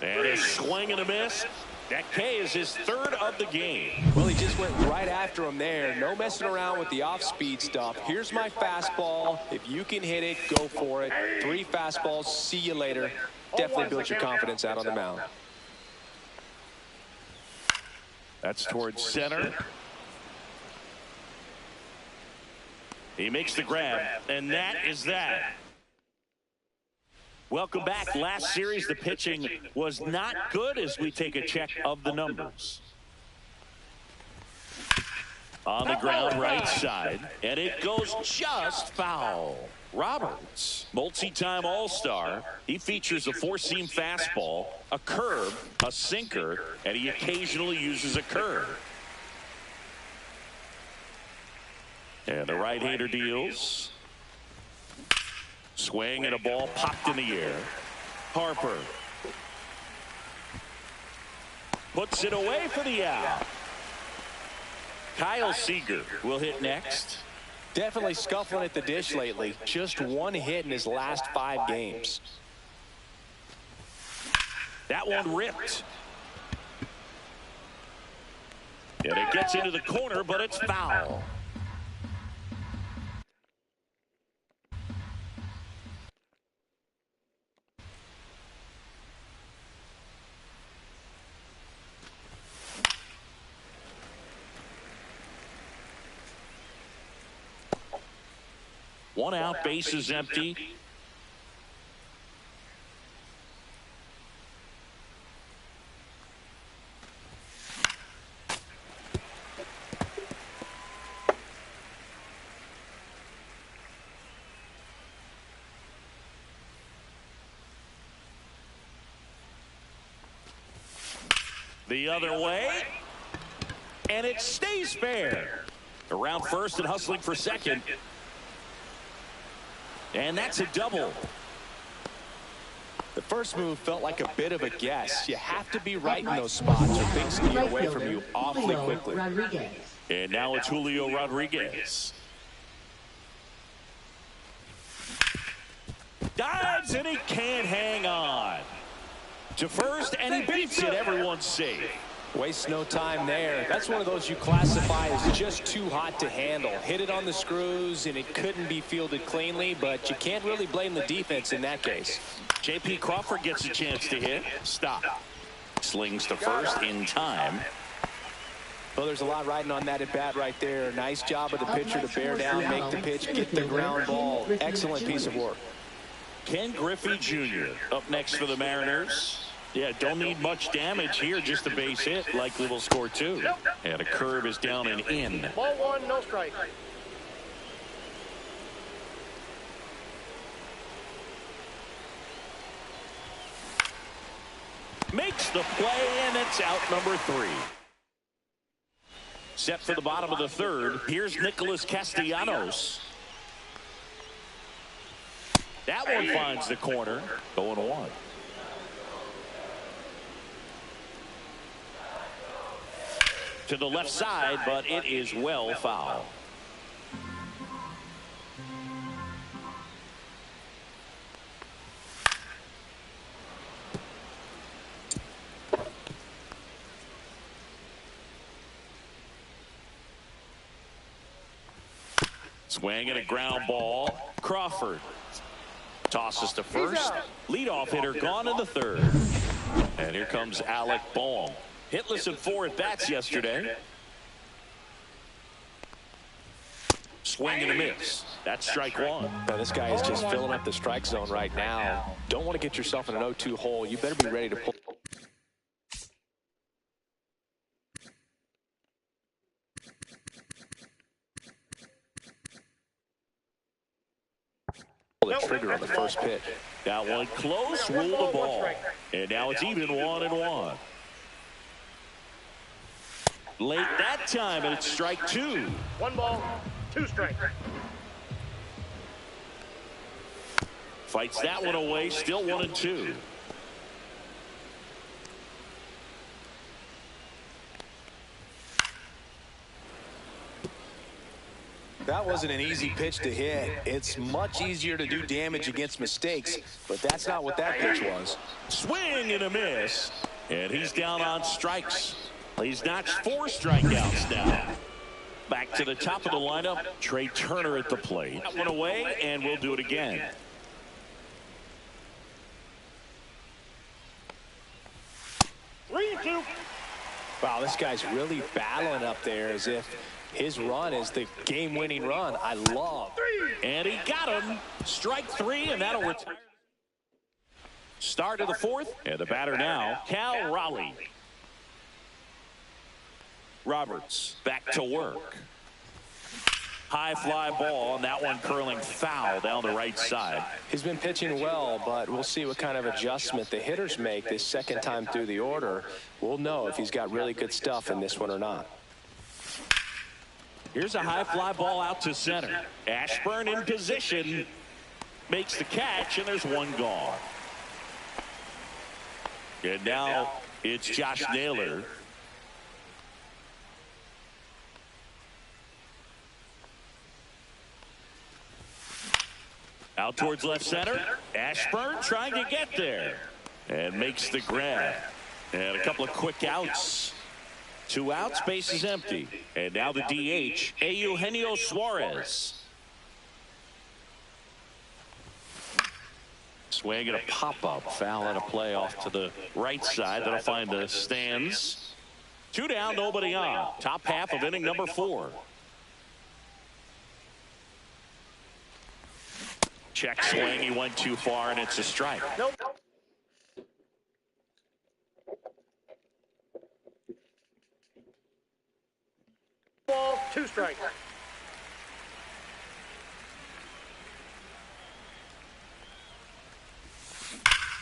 And a swing and a miss. That K is his 3rd of the game. Well, he just went right after him there. No messing around with the off-speed stuff. Here's my fastball. If you can hit it, go for it. 3 fastballs. See you later. Definitely built your confidence out on the mound. That's towards center. He makes the grab, and that is that. Welcome back. Last series, the pitching was not good as we take a check of the numbers. On the ground, right side, and it goes just foul. Roberts, multi-time All-Star. He features a 4-seam fastball, a curve, a sinker, and he occasionally uses a curve. And the right-hander deals. Swing and a ball popped in the air. Harper puts it away for the out. Kyle Seager will hit next. Definitely scuffling at the dish lately. Just 1 hit in his last 5 games. That one ripped. And it gets into the corner, but it's foul. One out, base is empty. The other way, and it stays fair. Around first and hustling for second. And that's a double. The first move felt like a bit of a guess. You have to be right in those spots or things can get away from you awfully quickly. And now it's Julio Rodriguez. Dives and he can't hang on. to first, and he beats it. Everyone's safe. Wastes no time there. That's one of those you classify as just too hot to handle. Hit it on the screws, and it couldn't be fielded cleanly, but you can't really blame the defense in that case. J.P. Crawford gets a chance to hit. Stop. Slings to first in time. Well, there's a lot riding on that at bat right there. Nice job of the pitcher to bear down, make the pitch, get the ground ball. Excellent piece of work. Ken Griffey Jr. up next for the Mariners. Yeah, don't need much damage here, just a base hit. Likely will score 2. And a curve is down and in. Ball 1, no strike. Makes the play, and it's out number 3. Set for the bottom of the 3rd. Here's Nicholas Castellanos. That one finds the corner. 0-1. To the left side, but it is well foul. Swing and a ground ball. Crawford tosses to first. Leadoff hitter gone in the 3rd. And here comes Alec Bohm. Hitless in 4 at-bats yesterday. Swing and a miss. That's strike 1. Now, this guy is just filling up the strike zone right now. Don't want to get yourself in an 0-2 hole. You better be ready to pull. The trigger on the first pitch. That one close, ruled the ball. And now it's even 1-1. Late that time, and it's strike 2. 1 ball, 2 strikes. Fights that one away, still 1-2. That wasn't an easy pitch to hit. It's much easier to do damage against mistakes, but that's not what that pitch was. Swing and a miss. And he's down on strikes. He's notched 4 strikeouts now. Back to the top of the lineup, Trey Turner at the plate. That one away, and we'll do it again. Three, 2. Wow, this guy's really battling up there as if his run is the game-winning run. I love. And he got him. Strike 3, and that'll retire. Start of the 4th, and the batter now, Cal Raleigh. Roberts back to work. High fly ball, and that one curling foul down the right side. He's been pitching well, but we'll see what kind of adjustment the hitters make this second time through the order. We'll know if he's got really good stuff in this one or not. Here's a high fly ball out to center. Ashburn in position. Makes the catch, and there's one gone. And now it's Josh Naylor. Out towards left center. Ashburn trying to get there. And makes the grab. And a couple of quick outs. 2 outs, base is empty. And now the DH, Eugenio Suarez. Swing and a pop-up. Foul and a play off to the right side. That'll find the stands. 2 down, nobody on. Top half of inning number 4. Check swing. He went too far, and it's a strike. Nope. Ball, 2 strikes.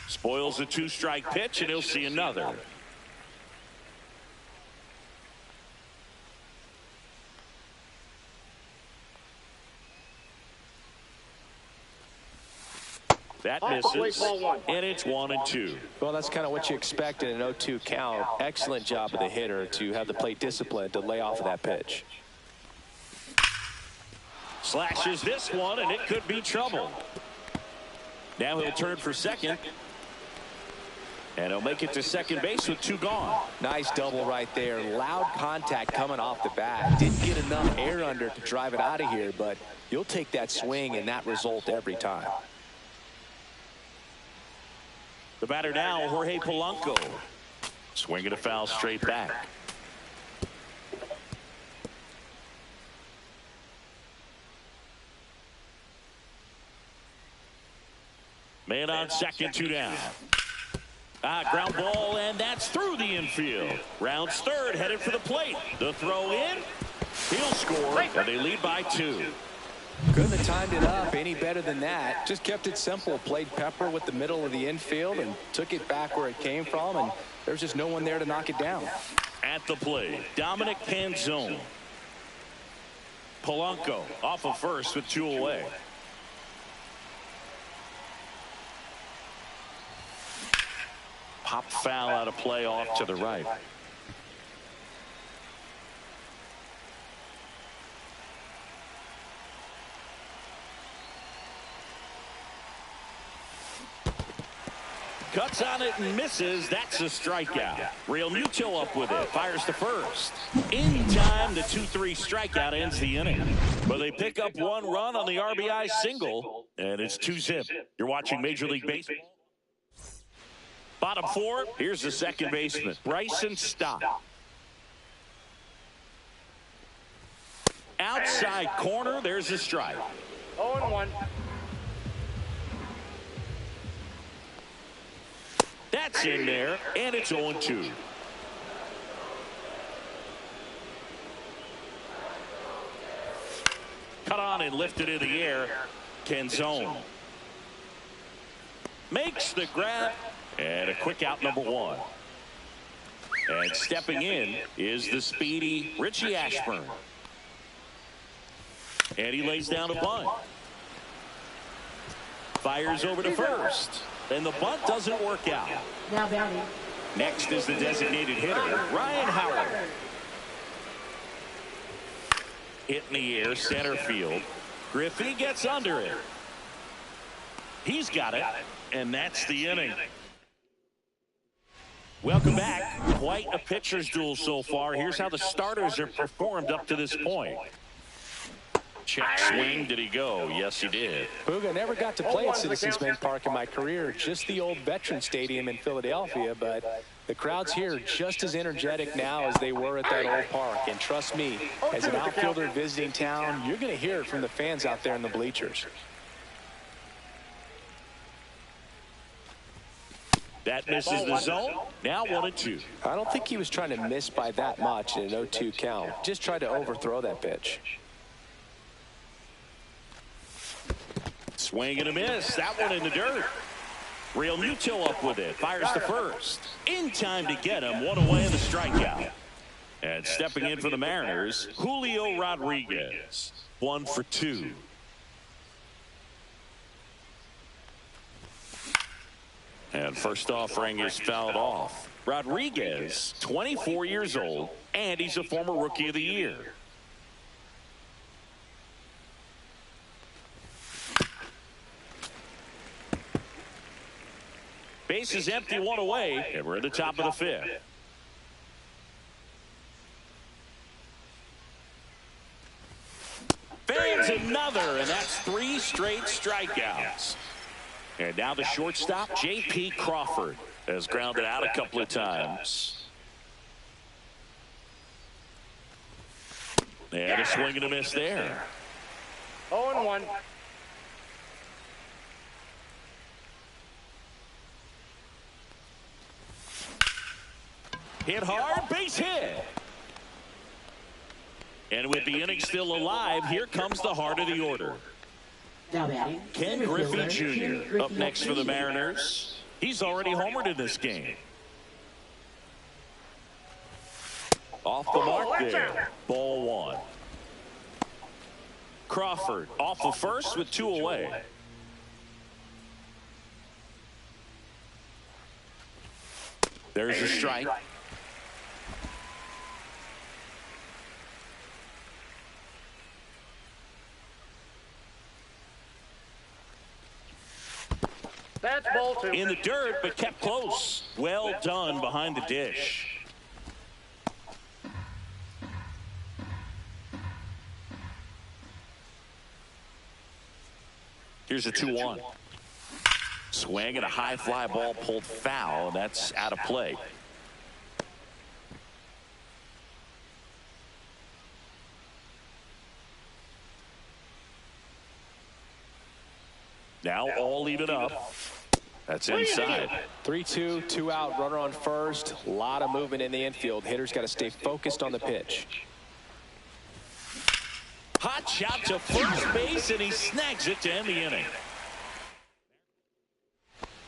Spoils a 2-strike pitch, and he'll see another. That misses, and it's 1-2. Well, that's kind of what you expect in an 0-2 count. Excellent job of the hitter to have the plate discipline to lay off of that pitch. Slashes this one, and it could be trouble. Now he'll turn for second. And he'll make it to second base with 2 gone. Nice double right there. Loud contact coming off the bat. Didn't get enough air under it to drive it out of here, but you'll take that swing and that result every time. The batter now, Jorge Polanco. Swinging a foul straight back. Man on second, 2 down. Ground ball, and that's through the infield. Rounds third, headed for the plate. The throw in. He'll score, and they lead by 2. Couldn't have timed it up any better than that. Just kept it simple. Played pepper with the middle of the infield and took it back where it came from, and there's just no one there to knock it down. At the plate, Dominic Canzone. Polanco off of first with 2 away. Pop foul out of play off to the right. Cuts on it and misses. That's a strikeout. Real Muto up with it. Fires to first. In time, the 2-3 strikeout ends the inning. But they pick up 1 run on the RBI single, and it's 2-zip. You're watching Major League Baseball. Bottom 4, here's the second baseman, Bryson Stott. Outside corner, there's a strike. 0-1. That's in there, and it's 0-2. Cut on and lifted in the air. Canzone makes the grab, and a quick out, number 1. And stepping in is the speedy Richie Ashburn. And he lays down a bunt. Fires over to first. And the bunt doesn't work out. Now batting. Next is the designated hitter, Ryan Howard. Hit in the air, center field. Griffey gets under it. He's got it, and that's the inning. Welcome back. Quite a pitcher's duel so far. Here's how the starters have performed up to this point. Check swing. Did he go? Yes, he did. Booga never got to play at Citizens Bank Park in my career, just the old Veteran Stadium in Philadelphia, but the crowds here just as energetic now as they were at that old park. And trust me, as an outfielder visiting town, you're going to hear it from the fans out there in the bleachers. That misses the zone. Now 1-2. I don't think he was trying to miss by that much in an 0-2 count. Just tried to overthrow that pitch. Swing and a miss. That one in the dirt. Real Muto up with it. Fires to first. In time to get him. 1 away in the strikeout. And stepping in for the Mariners, Julio Rodriguez. 1 for 2. And first offering is fouled off. Rodriguez, 24 years old, and he's a former Rookie of the Year. Base is empty, 1 away, and we're at the top of the 5th. Fans another, and that's 3 straight strikeouts. And now the shortstop, J.P. Crawford, has grounded out a couple of times. And a swing and a miss there. 0-1. Hit hard, base hit. And with the inning still alive, here comes the heart of the order. Now batting. Ken Griffey Jr. up next for the Mariners. He's already homered in this game. Off the mark there. Ball 1. Crawford off of first with 2 away. There's a strike. That's ball 2. In the dirt, but kept close. Well done behind the dish. Here's a 2-1. Swing and a high fly ball pulled foul. That's out of play. Now all even up. That's inside. 3-2, 2 out, runner on first. A lot of movement in the infield. Hitter's got to stay focused on the pitch. Hot shot to first base, and he snags it to end the inning.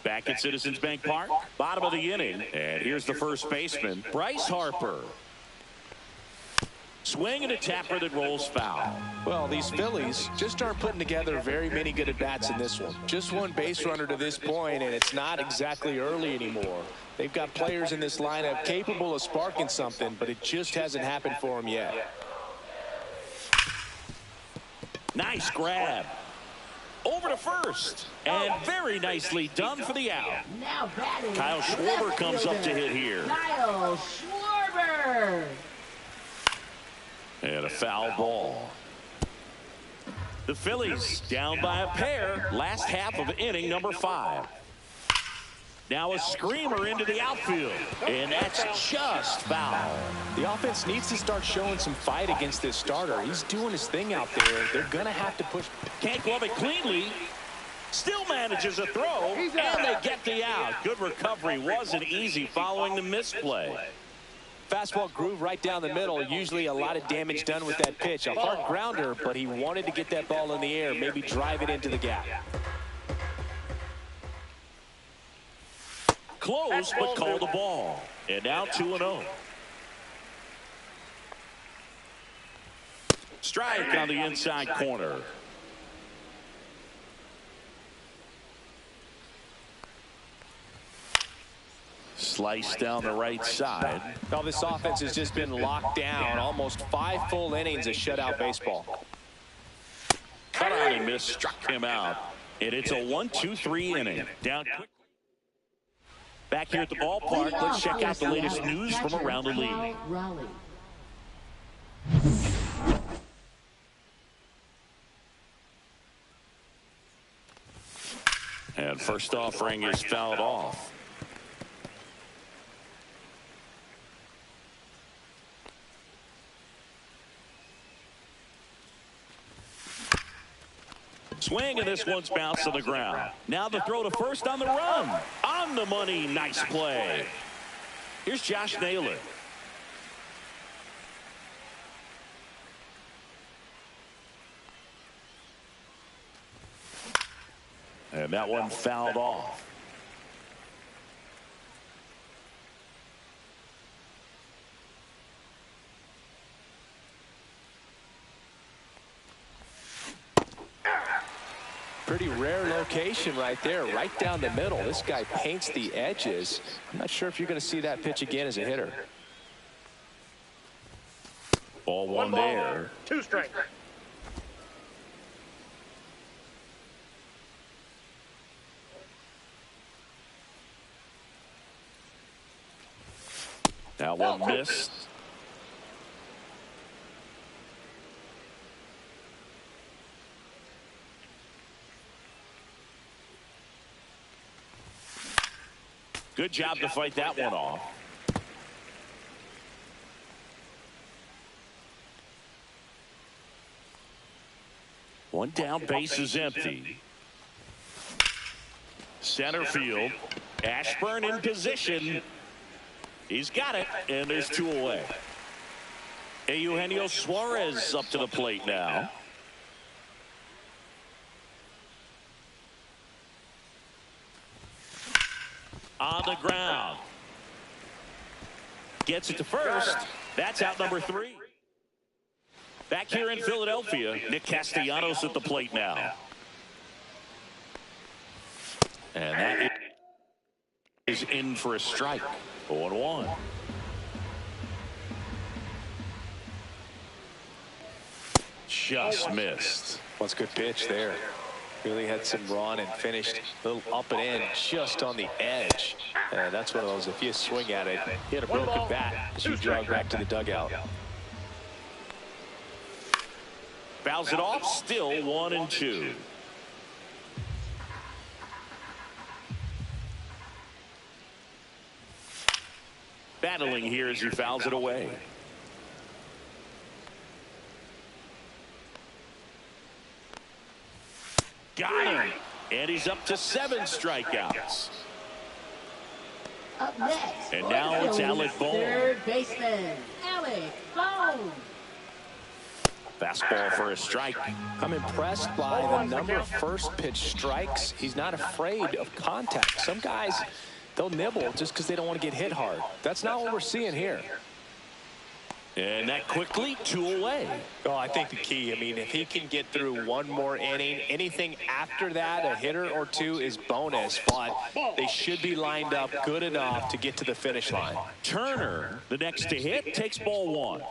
Back at Citizens Bank Park, bottom of the inning. And here's the first baseman, Bryce Harper. Swing and a tapper that rolls foul. Well, these Phillies just aren't putting together very many good at-bats in this one. Just one base runner to this point, and it's not exactly early anymore. They've got players in this lineup capable of sparking something, but it just hasn't happened for them yet. Nice grab. Over to first. And very nicely done for the out. Now batting. Kyle Schwarber comes up to hit here. Kyle Schwarber. And a foul ball. The Phillies down by a pair. Last half of inning number 5. Now a screamer into the outfield. And that's just foul. The offense needs to start showing some fight against this starter. He's doing his thing out there. They're going to have to push. Can't glove it cleanly. Still manages a throw. And they get the out. Good recovery. Wasn't easy following the misplay. Fastball groove right down the middle. Usually a lot of damage done with that pitch. A hard grounder, but he wanted to get that ball in the air, maybe drive it into the gap. Close, but called the ball. And now 2-0. Strike on the inside corner. Slice down the right side. Well, this offense has just been locked down. Almost 5 full innings of shutout baseball. Cut on and miss, struck him out. And it's a 1-2-3 inning. Down quick. Back here at the ballpark, let's check out the latest news from around the league. And first offering is fouled off. Swing, and this one's bounced to the ground. Now the throw to first on the run. On the money. Nice play. Here's Josh Naylor. And that one fouled off. Pretty rare location right there, right down the middle. This guy paints the edges. I'm not sure if you're going to see that pitch again as a hitter. Ball one there. 2 strikes. That one missed. Good job to fight that one off. One down, base is empty. Center field. Ashburn in position. He's got it, and there's 2 away. Eugenio Suarez up to the plate now. On the ground. Gets it to first. That's out number 3. Back here in Philadelphia, Nick Castellanos at the plate now. And that is in for a strike. 0-1. Just missed. What's a good pitch there. Really had some run and finished a little up and in just on the edge. And that's one of those, if you swing at it, hit a broken bat as you jog back to the dugout. Fouls it off, still 1-2. Battling here as he fouls it away. Got him. And he's up to 7 strikeouts. Up next. And now it's Alec Bohm. Third baseman, Alec Bohm. Fastball for a strike. I'm impressed by the number of first pitch strikes. He's not afraid of contact. Some guys, they'll nibble just because they don't want to get hit hard. That's not what we're seeing here. And that quickly, 2 away. Oh, I think the key, I mean, if he can get through one more inning, anything after that, a hitter or two is bonus, but they should be lined up good enough to get to the finish line. Turner, the next to hit, takes ball 1.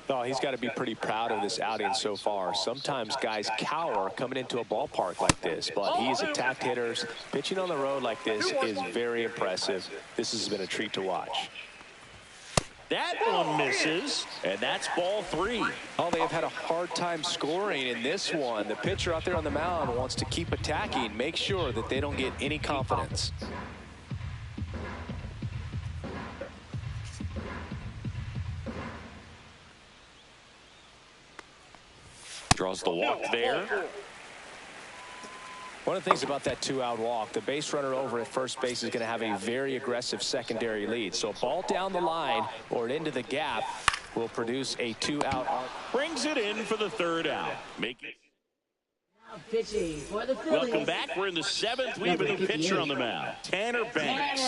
Oh, he's got to be pretty proud of this outing so far. Sometimes guys cower coming into a ballpark like this, but he's attacked hitters. Pitching on the road like this is very impressive. This has been a treat to watch. That one misses, and that's ball 3. Oh, they have had a hard time scoring in this one. The pitcher out there on the mound wants to keep attacking, make sure that they don't get any confidence. Draws the walk there. One of the things about that 2-out walk, the base runner over at first base is going to have a very aggressive secondary lead. So a ball down the line or into the gap will produce a 2-out. Brings it in for the 3rd out. Make it. Now pitching for the Phillies. Welcome back. We're in the 7th. We have a new pitcher on the mound, Tanner Banks.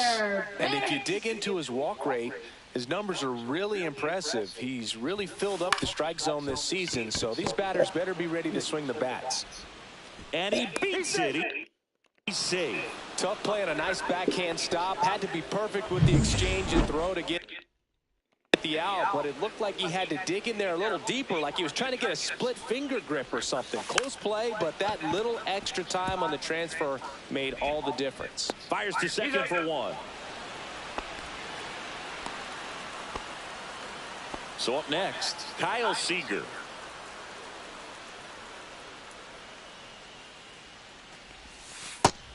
And if you dig into his walk rate, his numbers are really impressive. He's really filled up the strike zone this season, so these batters better be ready to swing the bats. And he beats it. He's safe. Tough play on a nice backhand stop. Had to be perfect with the exchange and throw to get the out, but it looked like he had to dig in there a little deeper, like he was trying to get a split finger grip or something. Close play, but that little extra time on the transfer made all the difference. Fires to second for 1. So up next, Kyle Seager.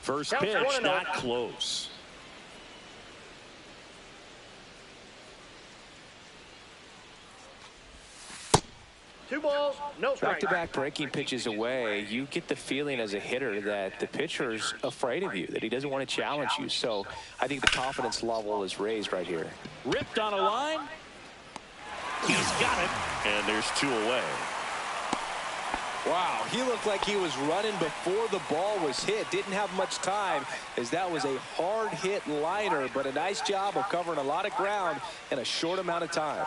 First pitch, not close. Two balls, no strike. Back-to-back breaking pitches away, you get the feeling as a hitter that the pitcher's afraid of you, that he doesn't want to challenge you. So I think the confidence level is raised right here. Ripped on a line. He's got it, and there's 2 away. Wow, he looked like he was running before the ball was hit. Didn't have much time, as that was a hard hit liner, but a nice job of covering a lot of ground in a short amount of time.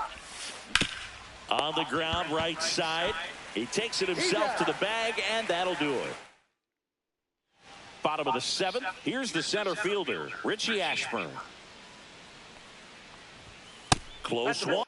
On the ground, right side. He takes it himself to the bag, and that'll do it. Bottom of the 7th. Here's the center fielder, Richie Ashburn. Close one.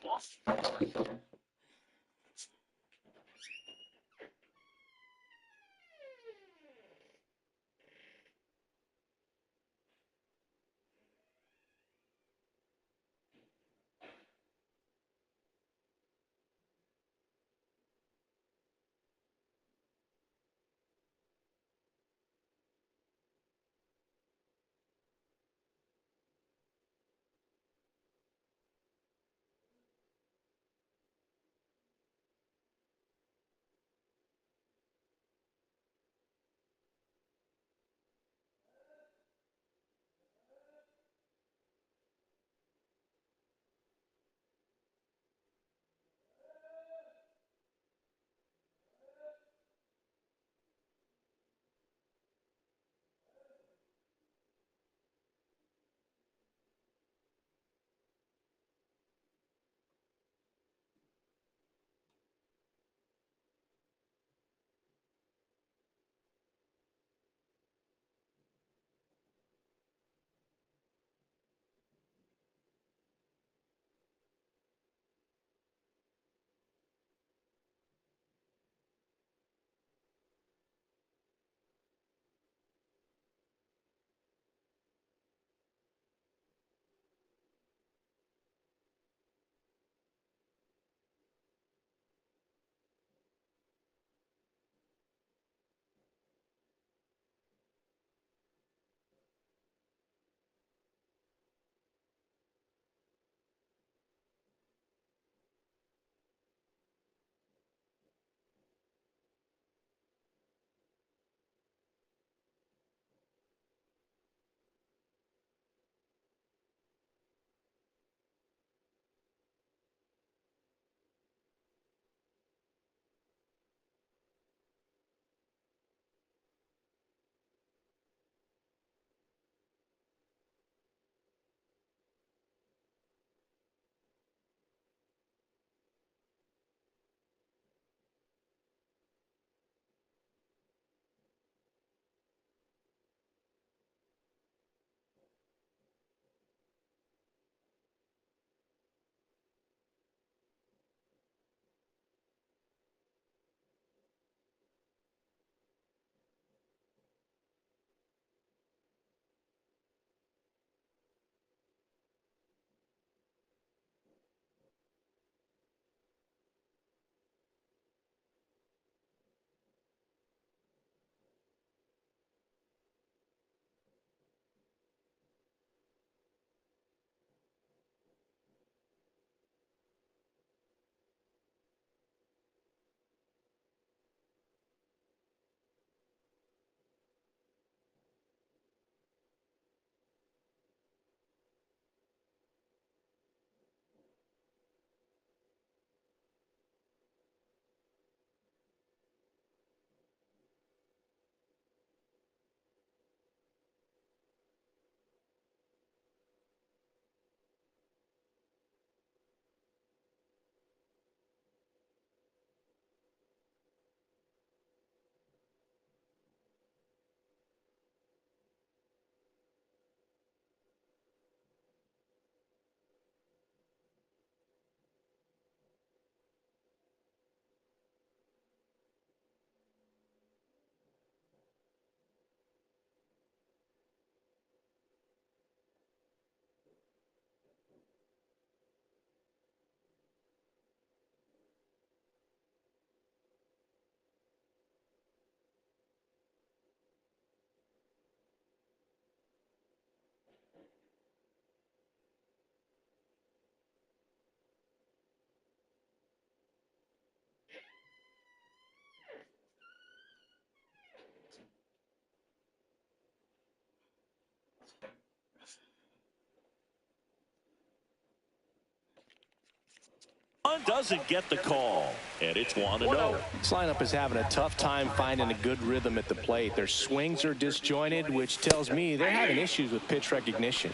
Doesn't get the call, and it's 1-0. This lineup is having a tough time finding a good rhythm at the plate. Their swings are disjointed, which tells me they're having issues with pitch recognition.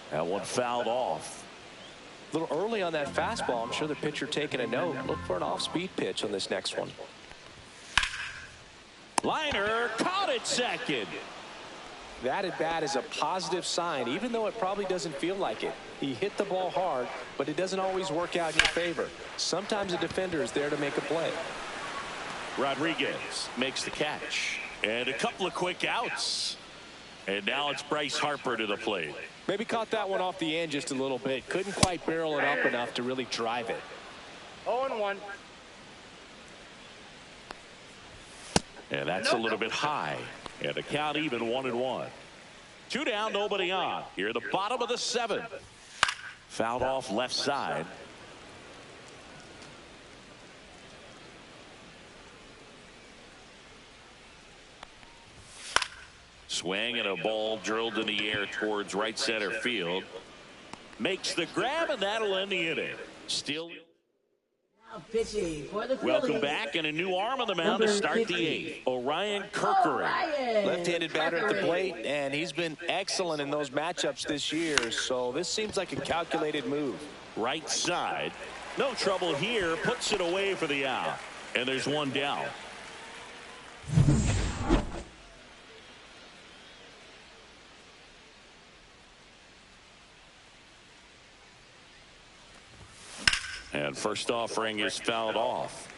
That one fouled off. A little early on that fastball. I'm sure the pitcher taking a note. Look for an off-speed pitch on this next one. Liner caught at second. That at bat is a positive sign, even though it probably doesn't feel like it. He hit the ball hard, but it doesn't always work out in your favor. Sometimes a defender is there to make a play. Rodriguez makes the catch. And a couple of quick outs. And now it's Bryce Harper to the plate. Maybe caught that one off the end just a little bit. Couldn't quite barrel it up enough to really drive it. 0-1. And that's a little bit high. And the count even 1-1. 2 down, nobody on. Here at the bottom of the 7th. Fouled off left side. Swing and a ball drilled in the air towards right center field. Makes the grab, and that'll end the inning. Still. Now pitching for the Welcome Phillies. back, and a new arm on the mound to Number start 50. the 8th. Orion Kirkering. Left-handed batter at the plate, and he's been excellent in those matchups this year, so this seems like a calculated move. Right side. No trouble here. Puts it away for the out. And there's one down. And first offering is fouled off.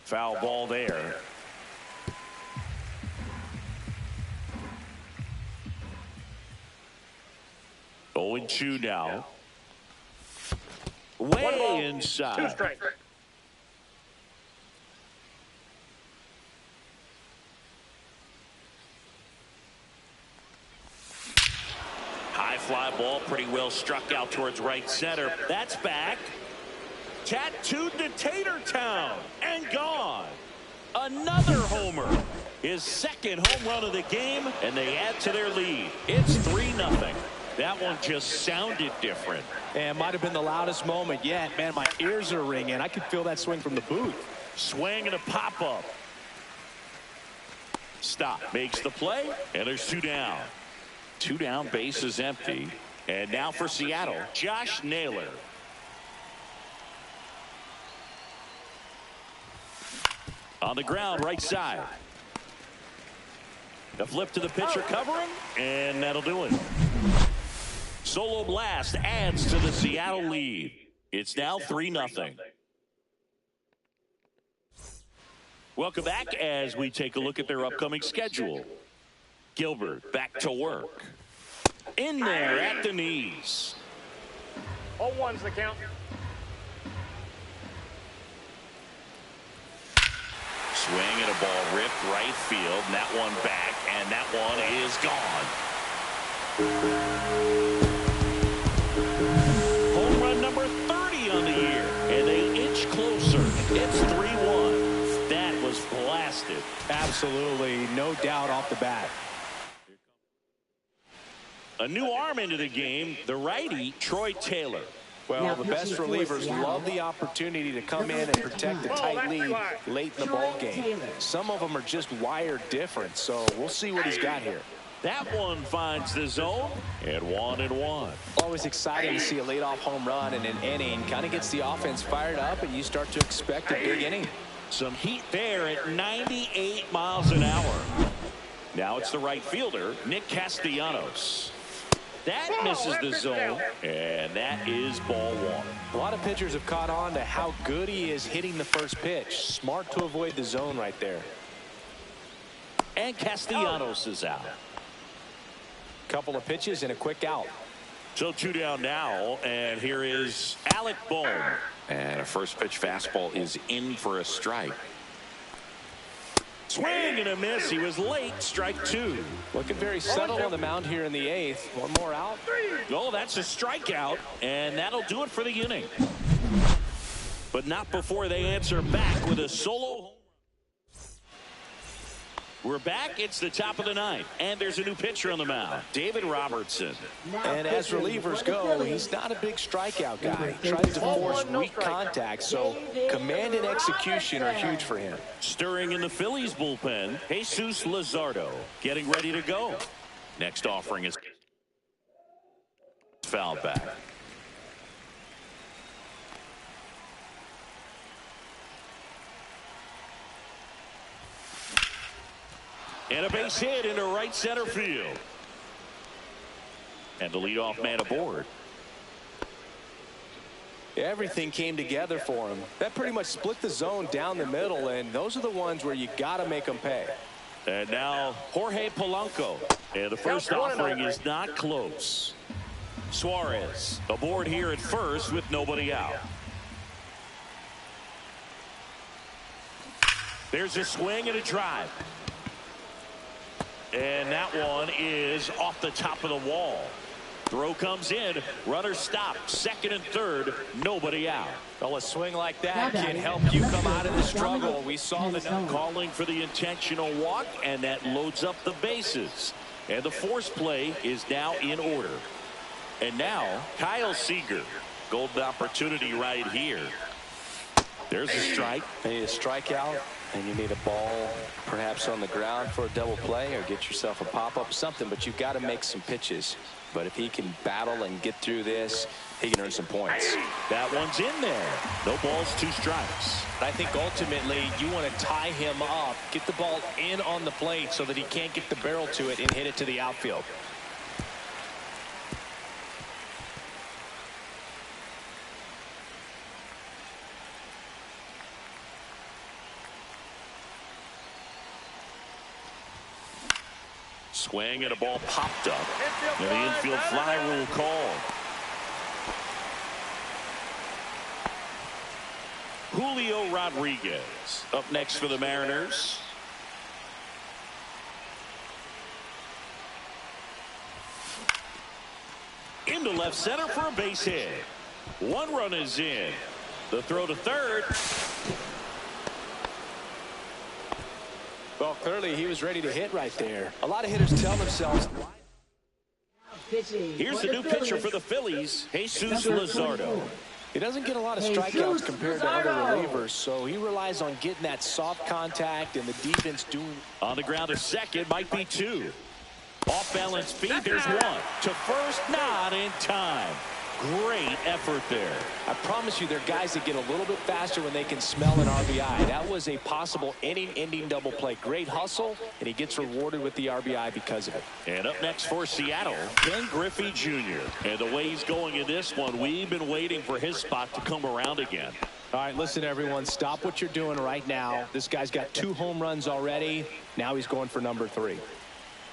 Foul ball there. Going 2 now. Way inside. 2 strikes. High fly ball, pretty well struck out towards right center. That's back. Tattooed to Tatertown and gone. Another homer. His second home run of the game, and they add to their lead. It's 3-0. That one just sounded different. And might have been the loudest moment yet. Man, my ears are ringing. I could feel that swing from the booth. Swing and a pop-up. Stop. Makes the play, and there's 2 down. 2 down, base is empty. And now for Seattle, Josh Naylor. On the ground, right side. The flip to the pitcher covering, and that'll do it. Solo blast adds to the Seattle lead. It's now 3-0. Welcome back as we take a look at their upcoming schedule. Gilbert back to work. In there at the knees. 0-1's the count. Swing and a ball ripped right field. And that one back, and that one is gone. Home run number 30 on the year, and they inch closer. It's 3-1. That was blasted. Absolutely, no doubt off the bat. A new arm into the game, the righty, Troy Taylor. Well, the best relievers love the opportunity to come in and protect a tight lead late in the ball game. Some of them are just wired different, so we'll see what he's got here. That one finds the zone at 1-1. Always exciting to see a leadoff home run in an inning. Kind of gets the offense fired up, and you start to expect a big inning. Some heat there at 98 miles an hour. Now it's the right fielder, Nick Castellanos. That misses the zone, and that is ball 1. A lot of pitchers have caught on to how good he is hitting the first pitch. Smart to avoid the zone right there. And Castellanos is out. Couple of pitches and a quick out. So 2 down now, and here is Alec Bohm. And a first pitch fastball is in for a strike. Swing and a miss. He was late. Strike two. Looking very settled on the mound here in the eighth. One more out. Oh, that's a strikeout, and that'll do it for the inning. But not before they answer back with a solo home run. We're back. It's the top of the ninth, and there's a new pitcher on the mound, David Robertson. And as relievers go, he's not a big strikeout guy. He tries to force weak contact, so command and execution are huge for him. Stirring in the Phillies bullpen, Jesus Luzardo getting ready to go. Next offering is foul back. And a base hit into right center field. And the leadoff man aboard. Everything came together for him. That pretty much split the zone down the middle, and those are the ones where you got to make them pay. And now Jorge Polanco. And the first offering is not close. Suarez aboard here at first with nobody out. There's a swing and a drive. And that one is off the top of the wall. Throw comes in. Runner stopped. Second and third. Nobody out. Well, a swing like that can help you come out of the struggle. We saw the calling for the intentional walk, and that loads up the bases. And the force play is now in order. And now Kyle Seager. Golden opportunity right here. There's a strike. You need a strikeout, and you need a ball perhaps on the ground for a double play, or get yourself a pop-up, something, but you've got to make some pitches. But if he can battle and get through this, he can earn some points. That one's in there. No balls, two strikes. I think ultimately you want to tie him up, get the ball in on the plate so that he can't get the barrel to it and hit it to the outfield. Swing and a ball popped up. And the infield fly rule called. Julio Rodriguez up next for the Mariners. Into left center for a base hit. One run is in. The throw to third. Well, clearly he was ready to hit right there. A lot of hitters tell themselves. Here's the new pitcher for the Phillies, Jesus Luzardo. He doesn't get a lot of strikeouts compared to other relievers, so he relies on getting that soft contact and the defense doing. On the ground to second, might be two. Off balance feed, there's one. To first, not in time. Great effort there. I promise you, there are guys that get a little bit faster when they can smell an RBI. That was a possible inning-ending double play. Great hustle, and he gets rewarded with the RBI because of it. And up next for Seattle, Ken Griffey Jr. And the way he's going in this one, we've been waiting for his spot to come around again. All right, listen, everyone. Stop what you're doing right now. This guy's got 2 home runs already. Now he's going for number 3.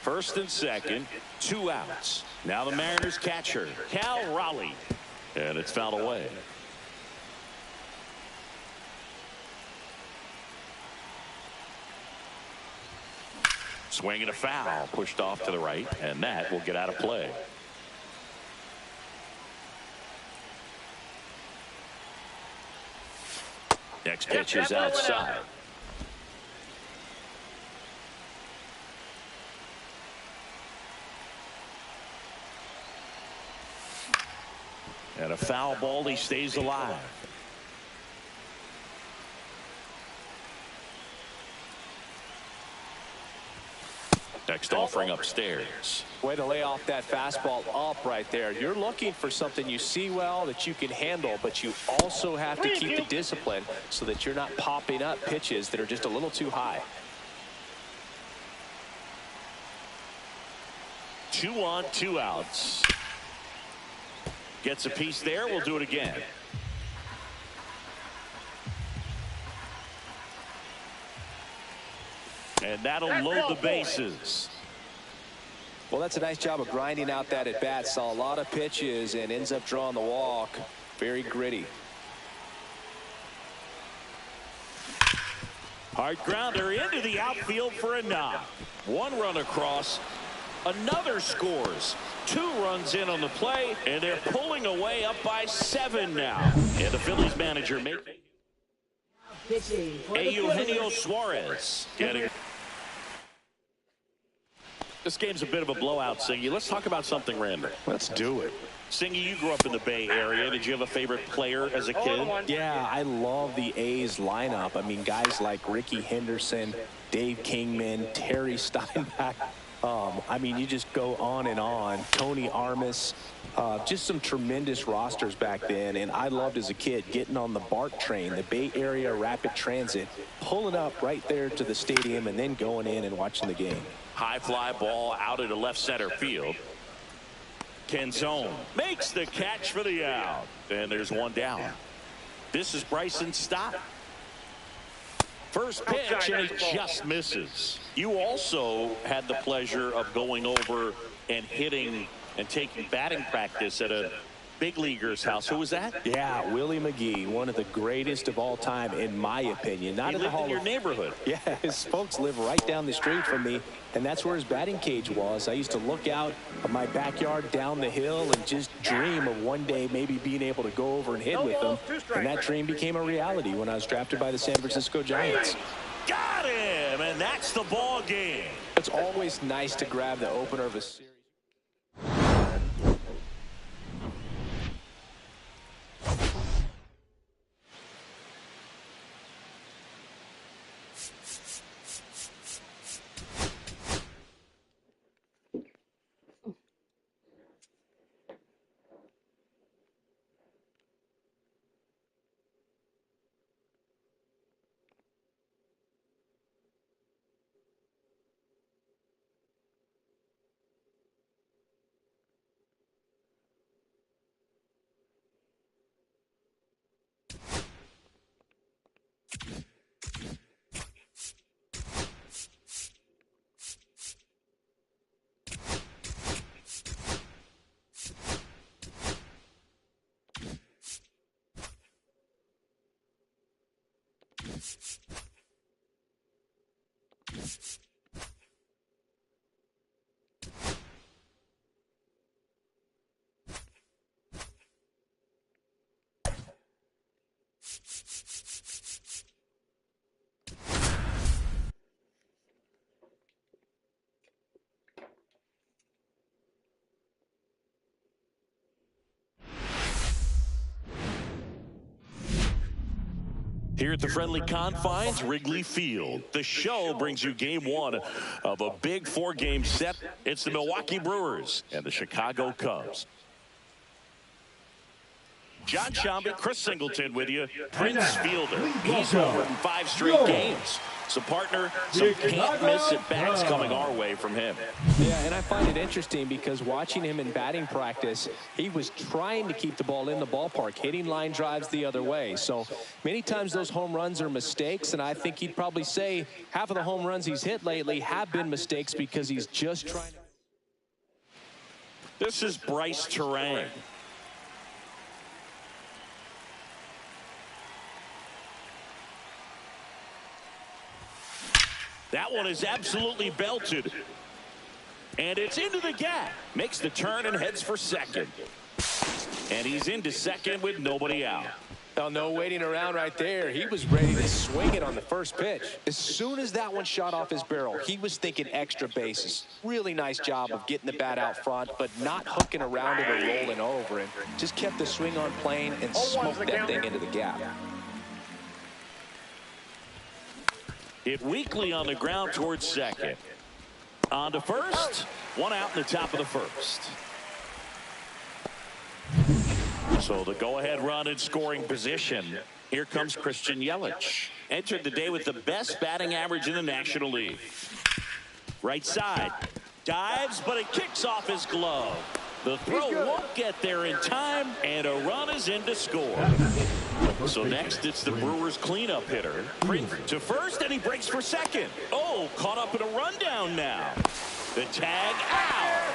First and second, 2 outs. Now the Mariners catcher, Cal Raleigh. And it's fouled away. Swing and a foul, pushed off to the right, and that will get out of play. Next pitch is outside. And a foul ball, he stays alive. Next offering upstairs. Way to lay off that fastball up right there. You're looking for something you see well that you can handle, but you also have to keep the discipline so that you're not popping up pitches that are just a little too high. 2 on, 2 outs. Gets a piece there. We'll do it again. And that'll load the bases. Well, that's a nice job of grinding out that at bat. Saw a lot of pitches and ends up drawing the walk. Very gritty. Hard grounder into the outfield for a knock. One run across. Another scores. 2 runs in on the play, and they're pulling away up by 7 now. And the Phillies manager making Pitching for the Eugenio Phillies. Suarez getting. This game's a bit of a blowout, Singy. Let's talk about something random. Let's do it. Singy, you grew up in the Bay Area. Did you have a favorite player as a kid? Yeah, I love the A's lineup. I mean, guys like Ricky Henderson, Dave Kingman, Terry Steinbach. I mean, you just go on and on. Tony Armas, just some tremendous rosters back then. And I loved as a kid getting on the BART train, the Bay Area Rapid Transit, pulling up right there to the stadium and then going in and watching the game. High fly ball out into left center field. Canzone makes the catch for the out. And there's one down. This is Bryson Stott. First pitch, and he just misses. You also had the pleasure of going over and hitting and taking batting practice at a big leaguer's house. Who was that? Yeah, Willie McGee, one of the greatest of all time, in my opinion. Not He in the lived Hall in your of neighborhood. Yeah, his folks live right down the street from me, and that's where his batting cage was. I used to look out of my backyard down the hill and just dream of one day maybe being able to go over and hit with him. And that dream became a reality when I was drafted by the San Francisco Giants. Got him, and that's the ball game. It's always nice to grab the opener of a series. Here at the friendly confines, Wrigley Field. The show brings you game 1 of a big 4-game set. It's the Milwaukee Brewers and the Chicago Cubs. John Shambi, Chris Singleton with you. Prince Fielder. He's over in 5 straight games. So, partner, some can't-miss at-bats coming our way from him. Yeah, and I find it interesting because watching him in batting practice, he was trying to keep the ball in the ballpark, hitting line drives the other way. So many times those home runs are mistakes, and I think he'd probably say half of the home runs he's hit lately have been mistakes because he's just trying to... This is Bryce Terang. That one is absolutely belted. And it's into the gap. Makes the turn and heads for second. And he's into second with nobody out. Oh, no waiting around right there. He was ready to swing it on the first pitch. As soon as that one shot off his barrel, he was thinking extra bases. Really nice job of getting the bat out front, but not hooking around it or rolling over it. Just kept the swing on plane and smoked that thing into the gap. Hit weakly on the ground towards second. On to first. One out in the top of the first. So the go-ahead run in scoring position. Here comes Christian Yelich. Entered the day with the best batting average in the National League. Right side. Dives, but it kicks off his glove. The throw won't get there in time, and a run is in to score. So next, it's the Brewers cleanup hitter. To first, and he breaks for second. Oh, caught up in a rundown now. The tag out.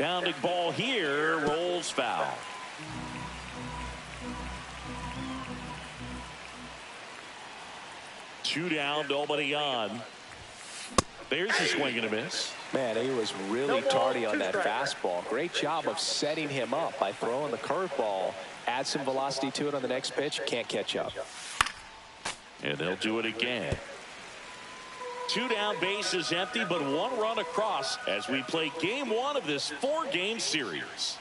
Pounding ball here, rolls foul. Two down, nobody on. There's a swing and a miss. Man, he was really tardy on that fastball. Great job of setting him up by throwing the curveball. Add some velocity to it on the next pitch. Can't catch up. And they'll do it again. Two down, bases empty, but one run across as we play game one of this four-game series.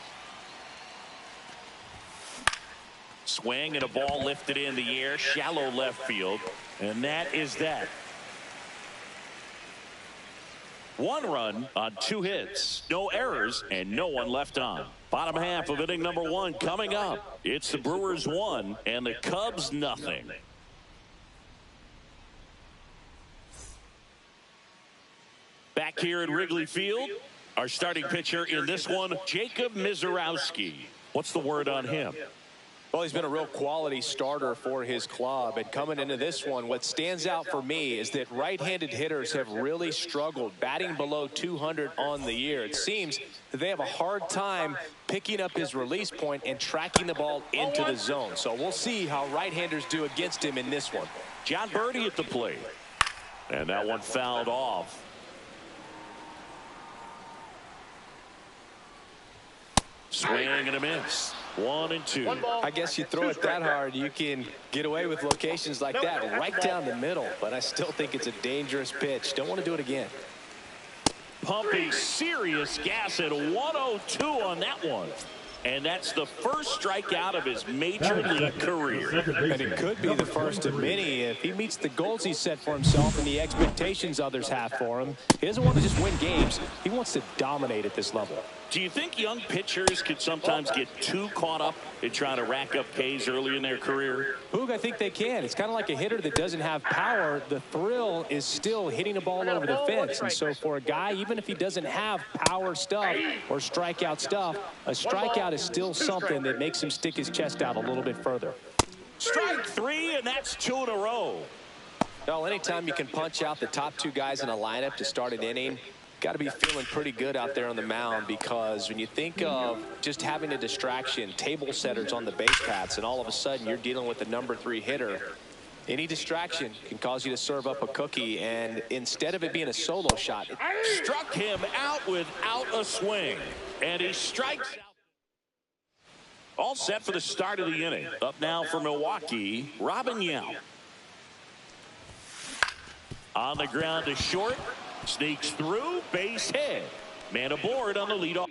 Swing and a ball lifted in the air, shallow left field, and that is that. One run on two hits, no errors, and no one left on. Bottom half of inning number one coming up. It's the Brewers 1 and the Cubs nothing. Back here at Wrigley Field, our starting pitcher in this one, Jacob Misiorowski. What's the word on him? Well, he's been a real quality starter for his club. And coming into this one, what stands out for me is that right-handed hitters have really struggled, batting below 200 on the year. It seems that they have a hard time picking up his release point and tracking the ball into the zone. So we'll see how right-handers do against him in this one. John Birdie at the plate. And that one fouled off. Swing and a miss. 1 and 2. I guess you throw it that hard, you can get away with locations like that right down the middle. But I still think it's a dangerous pitch. Don't want to do it again. Pumping serious gas at 102 on that one. And that's the first strikeout of his major league career. And it could be the first of many if he meets the goals he set for himself and the expectations others have for him. He doesn't want to just win games. He wants to dominate at this level. Do you think young pitchers could sometimes get too caught up in trying to rack up Ks early in their career? Hoog, I think they can. It's kind of like a hitter that doesn't have power. The thrill is still hitting a ball over the fence. And so for a guy, even if he doesn't have power stuff or strikeout stuff, a strikeout is still something that makes him stick his chest out a little bit further. Strike three, and that's 2 in a row. Well, anytime you can punch out the top two guys in a lineup to start an inning, got to be feeling pretty good out there on the mound, because when you think of just having a distraction, table setters on the base paths, and all of a sudden you're dealing with the number 3 hitter, any distraction can cause you to serve up a cookie. And instead of it being a solo shot, it struck him out without a swing, and he strikes out. All set for the start of the inning. Up now for Milwaukee, Robin Yount. On the ground to short. Sneaks through, base hit. Man aboard on the leadoff.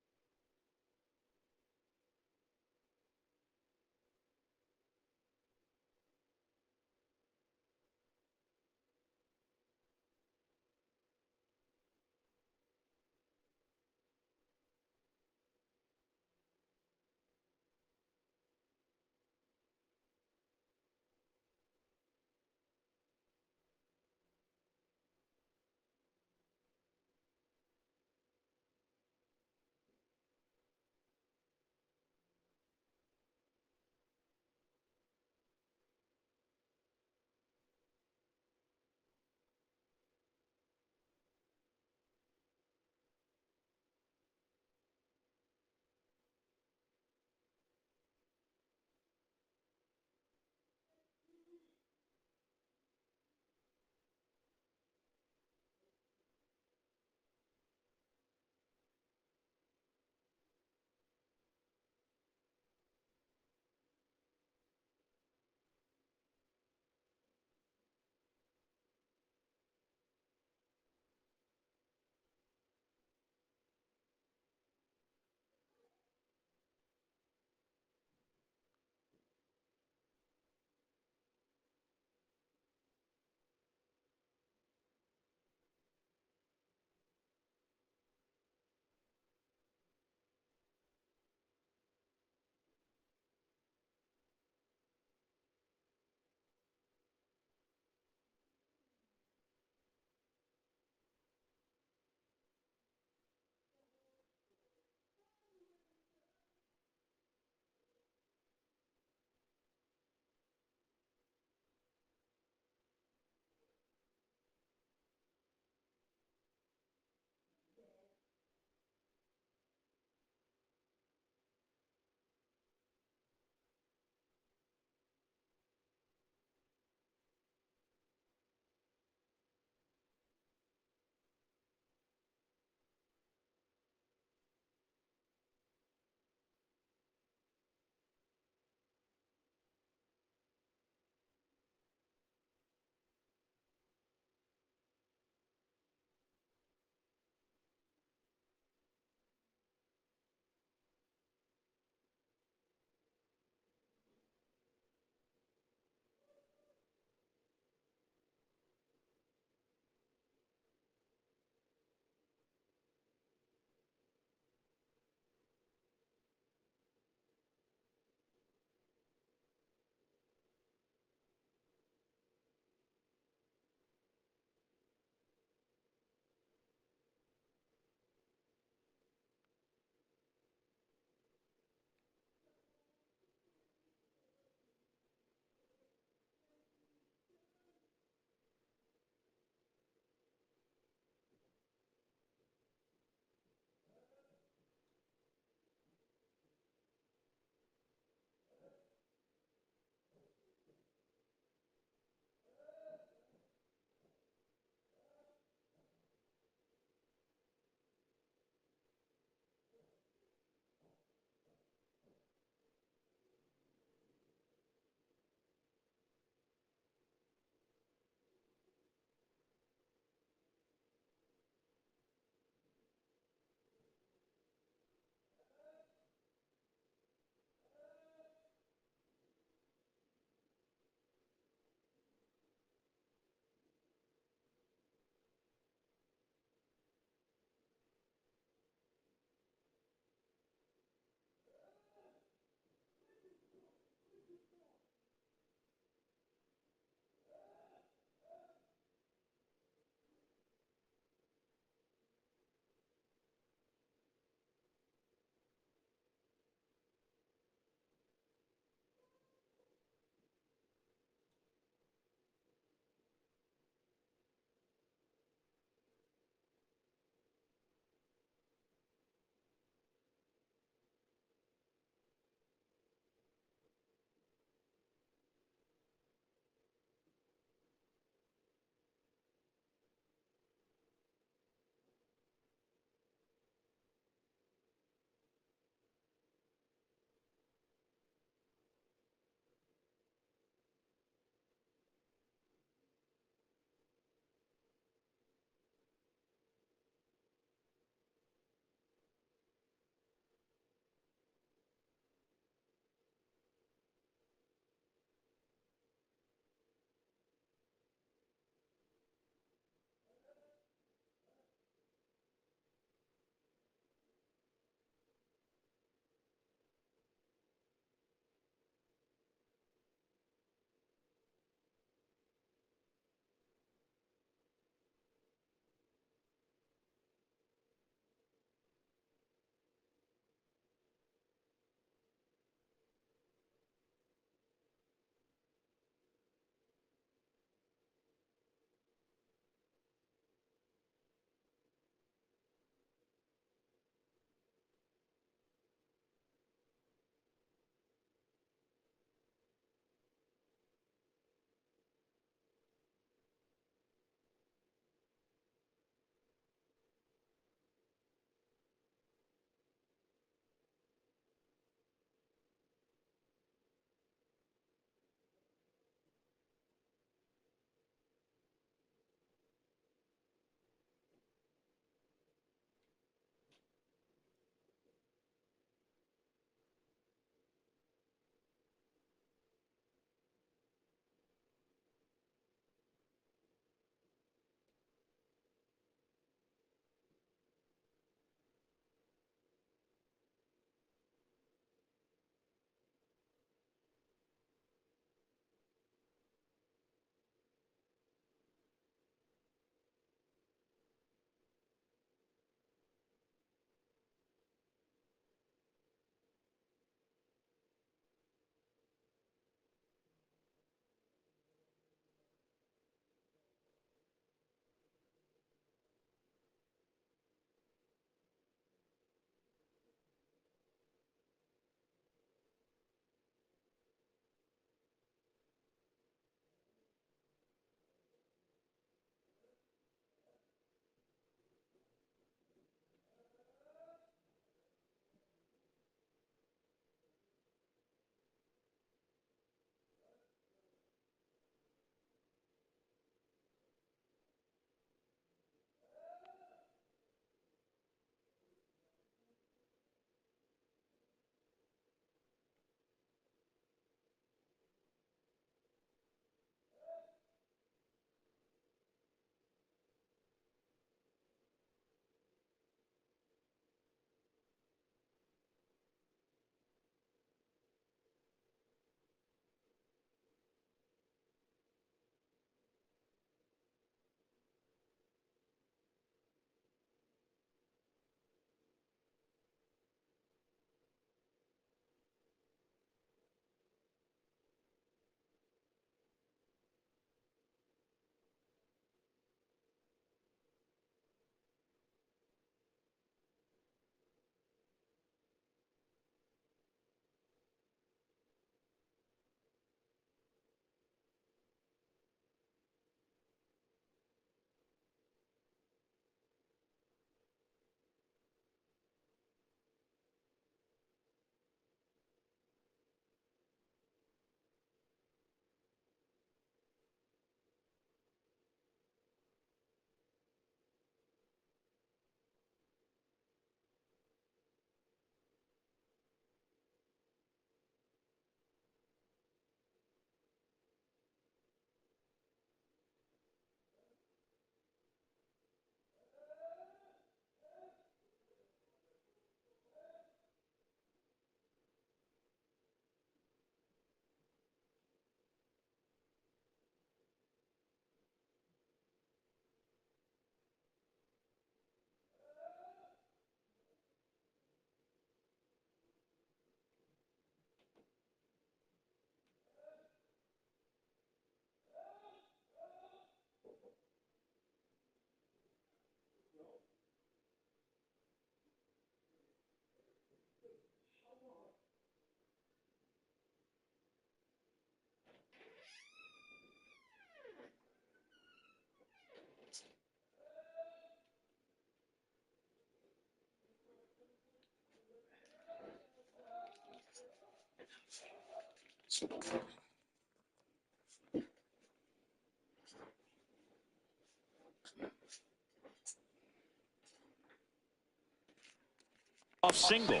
Off single.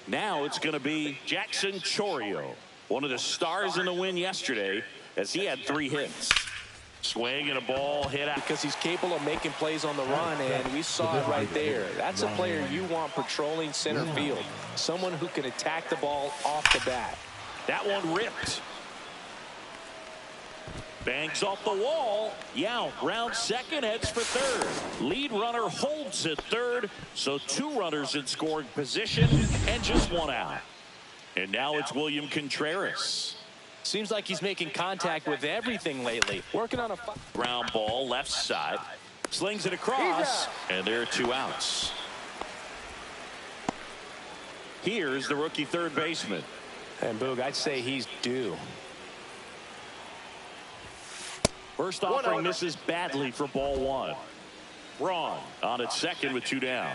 Now it's going to be Jackson Chourio, one of the stars in the win yesterday, as he had 3 hits. Swing and a ball hit out. Because he's capable of making plays on the run, and we saw it right there. That's a player you want patrolling center field. Someone who can attack the ball off the bat. That one ripped. Bangs off the wall. Yount rounds second, heads for third. Lead runner holds at third, so 2 runners in scoring position and just 1 out. And now it's William Contreras. Seems like he's making contact with everything lately. Working on a ground ball left side. Slings it across, and there are 2 outs. Here's the rookie third baseman. And Boog, I'd say he's due. First offering misses badly for ball 1. Braun on at second with 2 down.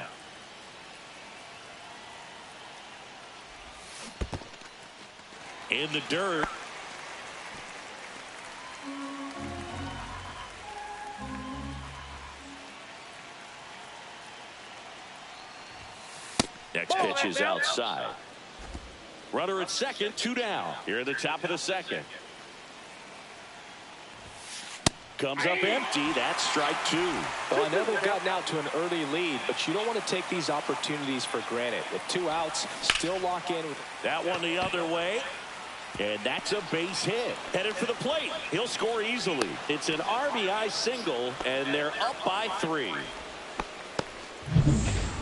In the dirt. Next pitch is outside. Runner at second, 2 down. Here at the top of the second. Comes up empty. That's strike 2. Well, I know they've gotten out to an early lead, but you don't want to take these opportunities for granted. With 2 outs, still lock in. That one the other way. And that's a base hit. Headed for the plate. He'll score easily. It's an RBI single, and they're up by 3.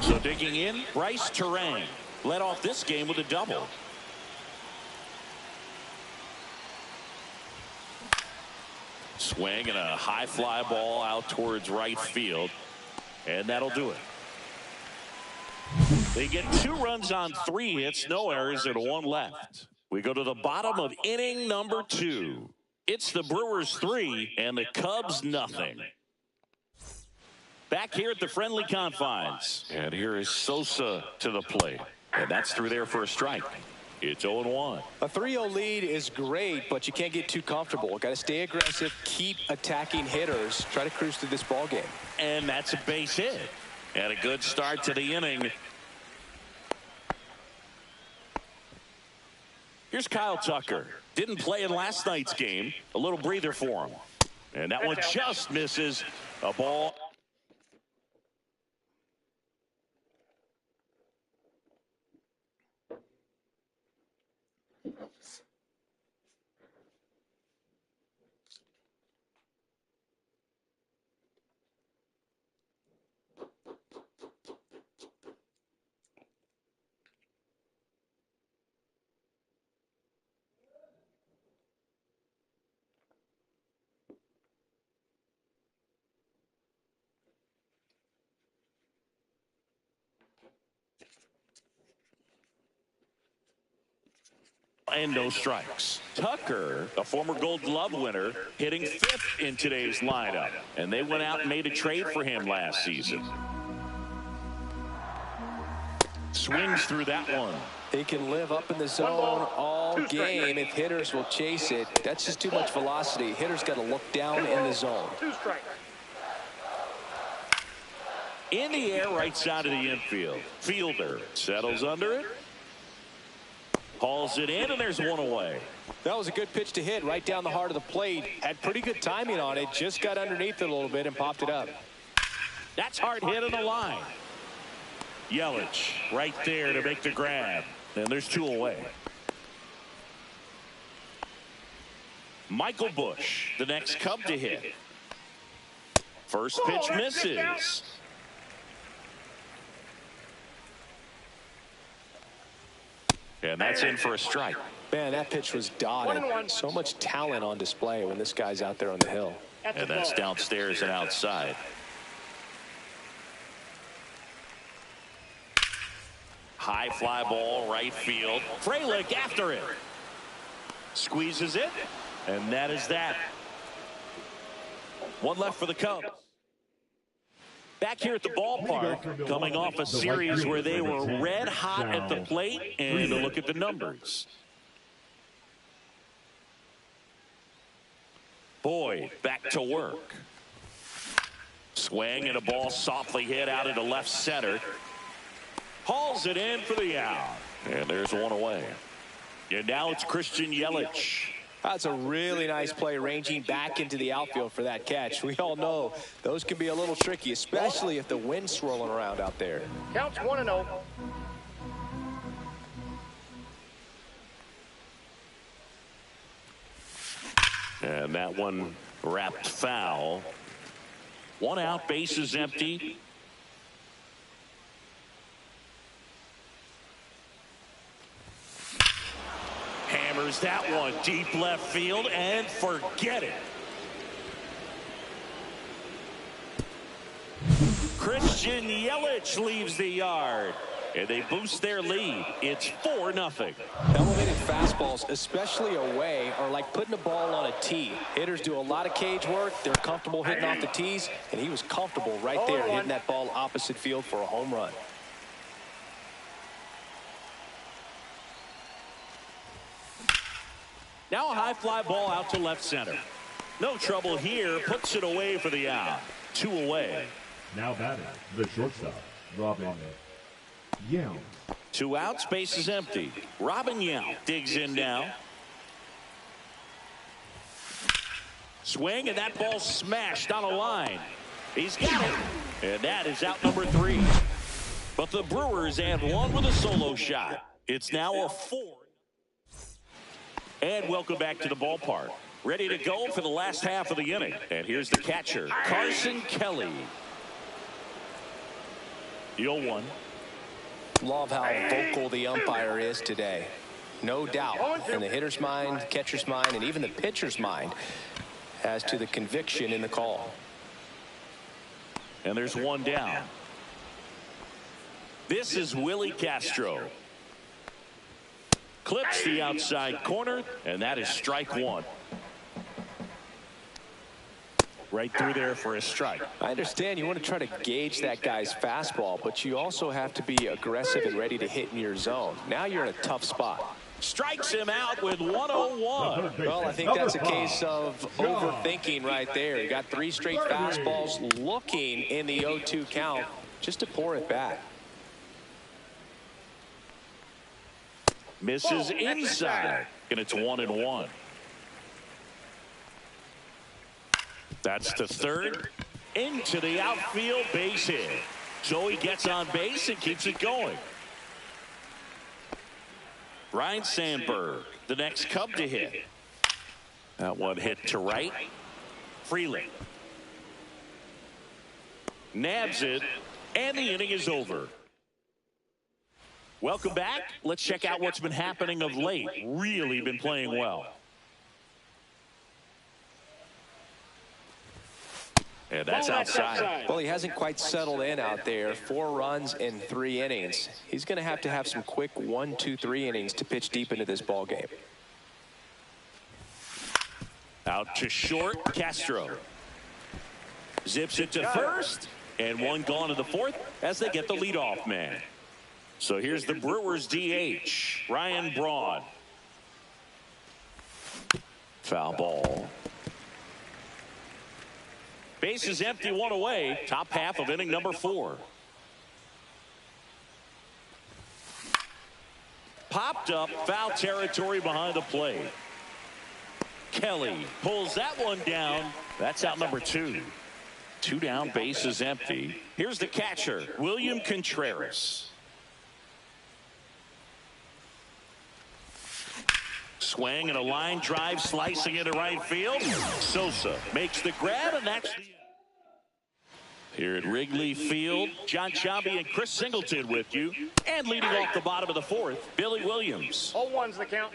So digging in, Bryce Terang led off this game with a double. Swing and a high fly ball out towards right field. And that'll do it. They get 2 runs on 3 hits, no errors, and 1 left. We go to the bottom of inning number 2. It's the Brewers 3 and the Cubs nothing. Back here at the friendly confines. And here is Sosa to the plate. And that's through there for a strike. It's 0-1. A 3-0 lead is great, but you can't get too comfortable. Got to stay aggressive, keep attacking hitters, try to cruise through this ball game. And that's a base hit. And a good start to the inning. Here's Kyle Tucker. Didn't play in last night's game. A little breather for him. And that one just misses. A ball. And no strikes. Tucker, a former Gold Glove winner, hitting 5th in today's lineup. And they went out and made a trade for him last season. Swings through that one. He can live up in the zone all game if hitters will chase it. That's just too much velocity. Hitters got to look down in the zone. 2 strikes. In the air, right side of the infield. Fielder settles under it. Hauls it in, and there's 1 away. That was a good pitch to hit right down the heart of the plate. Had pretty good timing on it. Just got underneath it a little bit and popped it up. That's hard hit on the line. Yelich right there to make the grab. And there's 2 away. Michael Busch, the next Cub to hit. First pitch misses. And that's in for a strike. Man, that pitch was dotted. So much talent on display when this guy's out there on the hill. And that's downstairs and outside. High fly ball, right field. Frelick after it. Squeezes it. And that is that. 1 left for the Cubs. Back here at the ballpark, coming off a series where they were red hot at the plate, and a look at the numbers. Boyd back to work. Swing and a ball softly hit out into left center. Hauls it in for the out. And there's one away. And now it's Christian Yelich. That's a really nice play, ranging back into the outfield for that catch. We all know those can be a little tricky, especially if the wind's swirling around out there. Counts 1-0. And that one wrapped foul. One out, bases empty. Hammers that one deep left field and forget it. Christian Yelich leaves the yard, and they boost their lead. It's 4-0. Elevated fastballs, especially away, are like putting a ball on a tee. Hitters do a lot of cage work. They're comfortable hitting off the tees, and he was comfortable right there hitting that ball opposite field for a home run. Now a high fly ball out to left center. No trouble here. Puts it away for the out. 2 away. Now batting, the shortstop, Robin Yount. 2 outs, base is empty. Robin Yount digs in now. Swing, and that ball smashed on a line. He's got it. And that is out number 3. But the Brewers add one with a solo shot. It's now a 4. And welcome back to the ballpark. Ready to go for the last half of the inning. And here's the catcher, Carson Kelly. 0-1. Love how vocal the umpire is today. No doubt in the hitter's mind, catcher's mind, and even the pitcher's mind as to the conviction in the call. And there's one down. This is Willie Castro. Clips the outside corner, and that is strike 1. Right through there for a strike. I understand you want to try to gauge that guy's fastball, but you also have to be aggressive and ready to hit in your zone. Now you're in a tough spot. Strikes him out with 101. Well, I think that's a case of overthinking right there. You got 3 straight fastballs looking in the 0-2 count just to pour it back. Misses inside, and it's 1-1. That's the third. Into the outfield, base hit. Joey gets on base and keeps it going. Ryan Sandberg, the next Cub to hit. That one hit to right. Freeland nabs it, and the inning is over. Welcome back. Let's check out what's been happening of late. Really been playing well. And that's outside. Well, he hasn't quite settled in out there. 4 runs in 3 innings. He's going to have some quick 1, 2, 3 innings to pitch deep into this ball game. Out to short, Castro. Zips it to first, and one gone to the 4th as they get the leadoff man. So here's the Brewers DH, Ryan Braun. Foul ball. Base is empty, 1 away. Top half of inning number 4. Popped up, foul territory behind the plate. Kelly pulls that one down. That's out number 2. 2 down, base is empty. Here's the catcher, William Contreras. Swing and a line drive slicing into right field. Sosa makes the grab, and that's the... Here at Wrigley Field, John Sciambi and Chris Singleton with you. And leading off the bottom of the 4th, Billy Williams. 0-1's the count.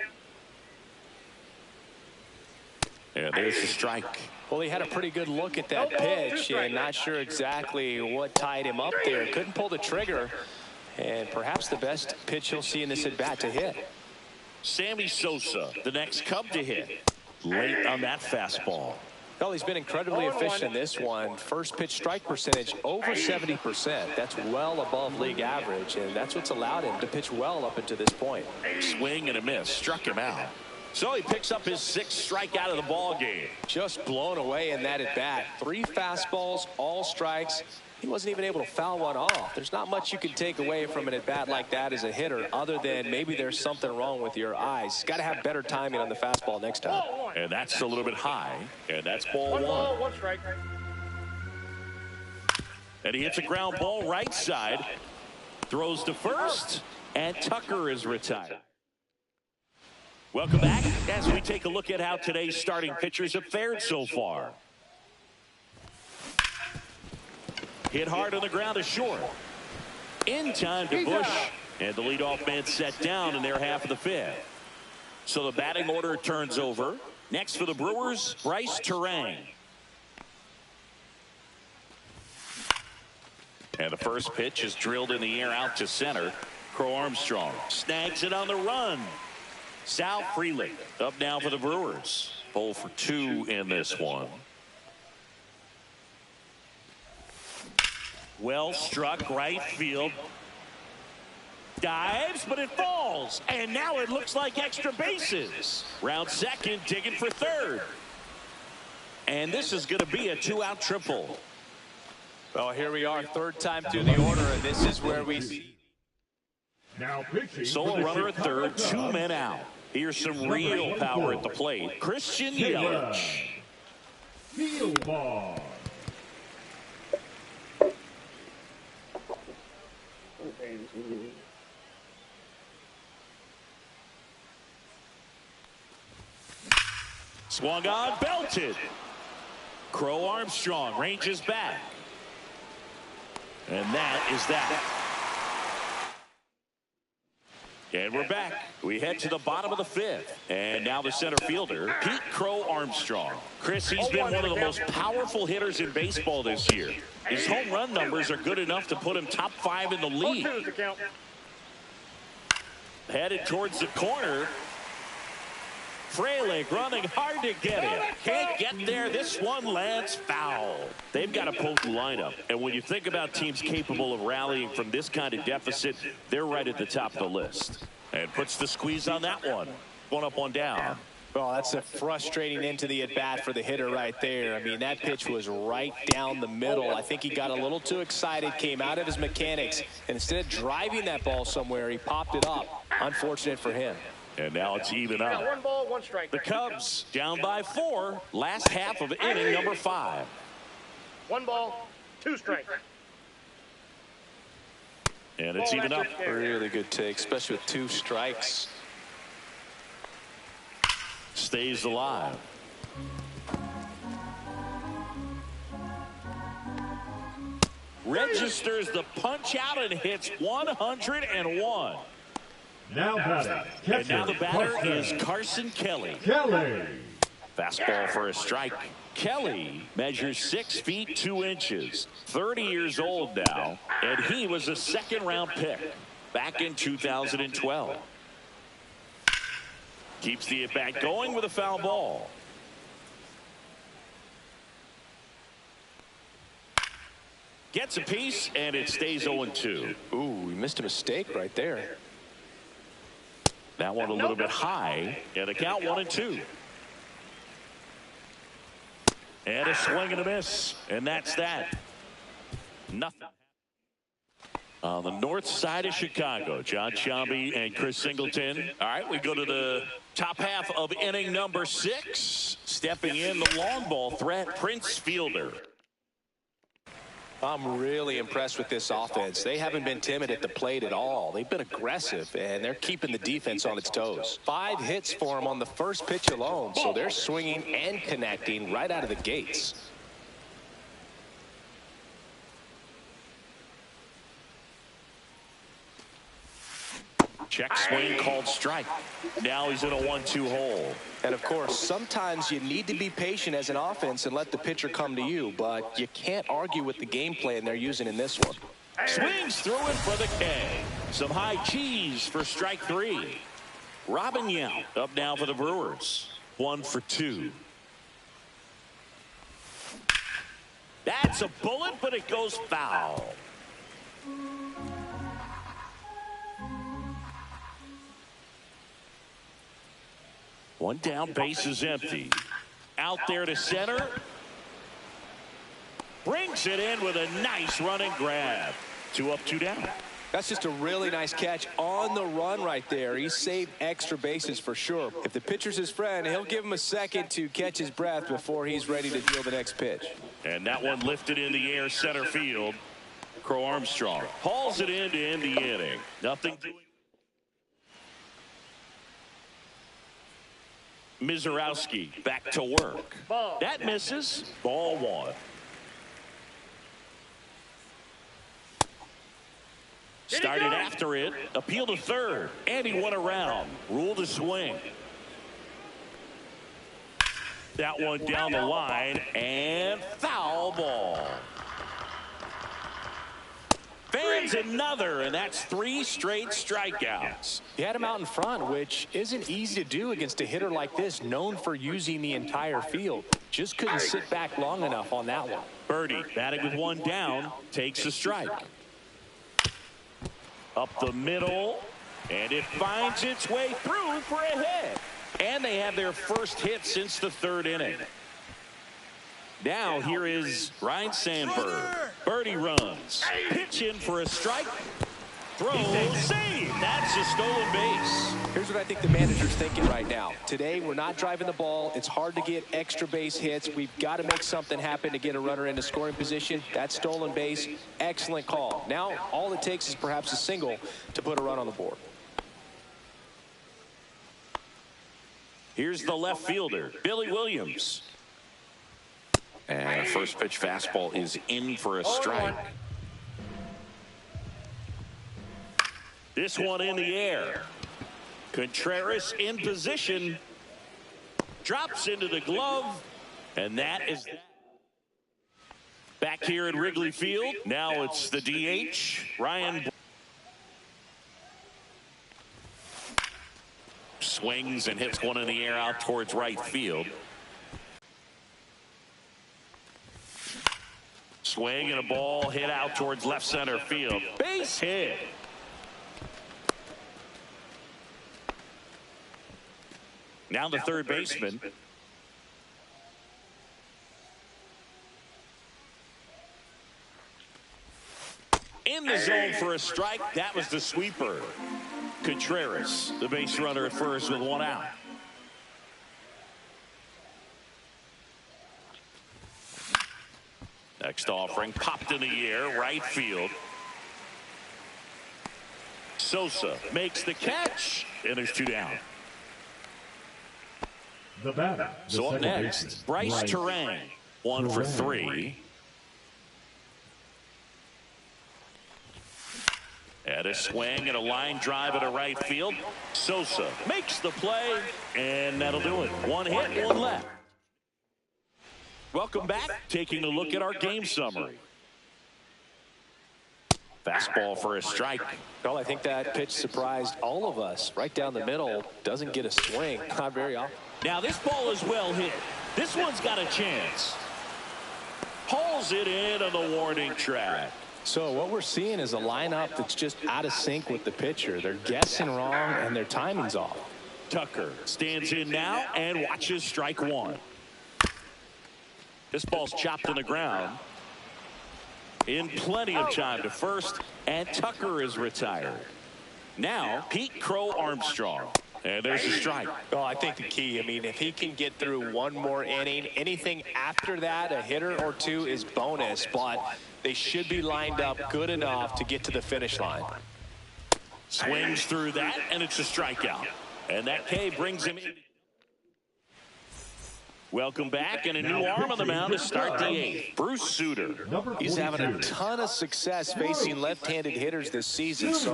And there's the strike. Well, he had a pretty good look at that pitch, and not sure exactly what tied him up there. Couldn't pull the trigger, and perhaps the best pitch he'll see in this at-bat to hit. Sammy Sosa, the next Cub to hit. Late on that fastball. Well, he's been incredibly efficient in this one. First pitch strike percentage over 70%. That's well above league average, and that's what's allowed him to pitch well up until this point. Swing and a miss. Struck him out. So he picks up his 6th strikeout of the ball game. Just blown away in that at bat. 3 fastballs, all strikes. He wasn't even able to foul one off. There's not much you can take away from an at bat like that as a hitter, other than maybe there's something wrong with your eyes. Got to have better timing on the fastball next time. And that's a little bit high. And that's ball 1. 1 ball, 1 strike. And he hits a ground ball right side. Throws to first. And Tucker is retired. Welcome back as we take a look at how today's starting pitchers have fared so far. Hit hard on the ground to short. In time to Bush. And the leadoff man set down in their half of the 5th. So the batting order turns over. Next for the Brewers, Bryce Terang. And the first pitch is drilled in the air out to center. Crow Armstrong snags it on the run. Sal Frelick up now for the Brewers. 0 for 2 in this one. Well struck right field. Dives, but it falls. And now it looks like extra bases. Round second, digging for third. And this is going to be a 2-out triple. Well, here we are, 3rd time through the order, and this is where we see. Now pitching. Solo runner at third, 2 men out. Here's some real power at the plate. Christian Yelich. Field ball. Swung on, belted. Crow Armstrong ranges back. And that is that. And we're back. We head to the bottom of the 5th. And now the center fielder, Pete Crow Armstrong. Chris, he's been one of the most powerful hitters in baseball this year. His home run numbers are good enough to put him top 5 in the league. Headed towards the corner. Frelick running hard to get it. Can't get there. This one lands foul. They've got a potent lineup. And when you think about teams capable of rallying from this kind of deficit, they're right at the top of the list. And puts the squeeze on that one. 1 up, 1 down. Well, that's a frustrating end to the at-bat for the hitter right there. I mean, that pitch was right down the middle. I think he got a little too excited, came out of his mechanics, and instead of driving that ball somewhere, he popped it up. Unfortunate for him. And now it's even up. 1 ball, 1 strike. The Cubs down by 4. Last half of inning number 5. 1 ball, 2 strikes. And it's even up. Really good take, especially with 2 strikes. Stays alive. Registers the punch out and hits 101. Now batting. And now the batter is Carson Kelly. Kelly. Fastball for a strike. Kelly measures 6 feet 2 inches. 30 years old now. And he was a 2nd-round pick back in 2012. Keeps the at-bat going with a foul ball. Gets a piece, and it stays 0-2. Ooh, he missed a mistake right there. That one a little bit high, and the count 1-2. And a swing and a miss, and that's that. Nothing. On the north side of Chicago, John Sciambi and Chris Singleton. All right, we go to the top half of inning number 6. Stepping in, the long ball threat, Prince Fielder. I'm really impressed with this offense. They haven't been timid at the plate at all. They've been aggressive, and they're keeping the defense on its toes. 5 hits for them on the first pitch alone, so they're swinging and connecting right out of the gates. Check swing called strike. Now he's in a 1-2 hole. And of course, sometimes you need to be patient as an offense and let the pitcher come to you, but you can't argue with the game plan they're using in this one. Swings through it for the K. Some high cheese for strike 3. Robin Yount up now for the Brewers. 1 for 2. That's a bullet, but it goes foul. One down, base is empty. Out there to center. Brings it in with a nice running grab. 2 up, 2 down. That's just a really nice catch on the run right there. He saved extra bases for sure. If the pitcher's his friend, he'll give him a second to catch his breath before he's ready to deal the next pitch. And that one lifted in the air center field. Crow Armstrong hauls it in to end the inning. Nothing doing. Mizorowski back to work. Ball. That misses. Ball 1. Started after it. Appeal to third. And he went around. Rule to swing. That one down the line. And foul ball. Fans another, and that's 3 straight strikeouts. He had him out in front, which isn't easy to do against a hitter like this, known for using the entire field. Just couldn't sit back long enough on that one. Birdie, batting with 1 down, takes a strike. Up the middle, and it finds its way through for a hit. And they have their first hit since the 3rd inning. Now here is Ryan Sandberg. Birdie runs. Pitch in for a strike. Throw, save. That's a stolen base. Here's what I think the manager's thinking right now. Today, we're not driving the ball. It's hard to get extra base hits. We've got to make something happen to get a runner into scoring position. That's stolen base. Excellent call. Now, all it takes is perhaps a single to put a run on the board. Here's the left fielder, Billy Williams. And a first pitch fastball is in for a strike. This one in the air. Contreras in position. Drops into the glove. And that is that. Back here at Wrigley Field. Now it's the DH, Ryan. Swings and hits one in the air out towards right field. Swing and a ball hit out towards left center field. Base hit. Now the third baseman. In the zone for a strike. That was the sweeper. Contreras, the base runner at first with 1 out. Next offering popped in the air, right field. Sosa makes the catch, and there's 2 down. The batter. So up next, Bryce Terang, 1 for 3. And a swing and a line drive at a right field. Sosa makes the play, and that'll do it. 1 hit, 1 left. Welcome back. Taking a look at our game summary. Fastball for a strike. Well, I think that pitch surprised all of us. Right down the middle, doesn't get a swing. Not very often. Now this ball is well hit. This one's got a chance. Hauls it in on the warning track. So what we're seeing is a lineup that's just out of sync with the pitcher. They're guessing wrong, and their timing's off. Tucker stands in now and watches strike 1. This ball's chopped in the ground. In plenty of time to first, and Tucker is retired. Now, Pete Crow Armstrong. And there's a strike. Well, I think the key, I mean, if he can get through 1 more inning, anything after that, a hitter or 2 is bonus, but they should be lined up good enough to get to the finish line. Swings through that, and it's a strikeout. And that K brings him in. Welcome back, and a new arm on the mound to start the 8th. Bruce Sutter. He's having a ton of success facing left-handed hitters this season, so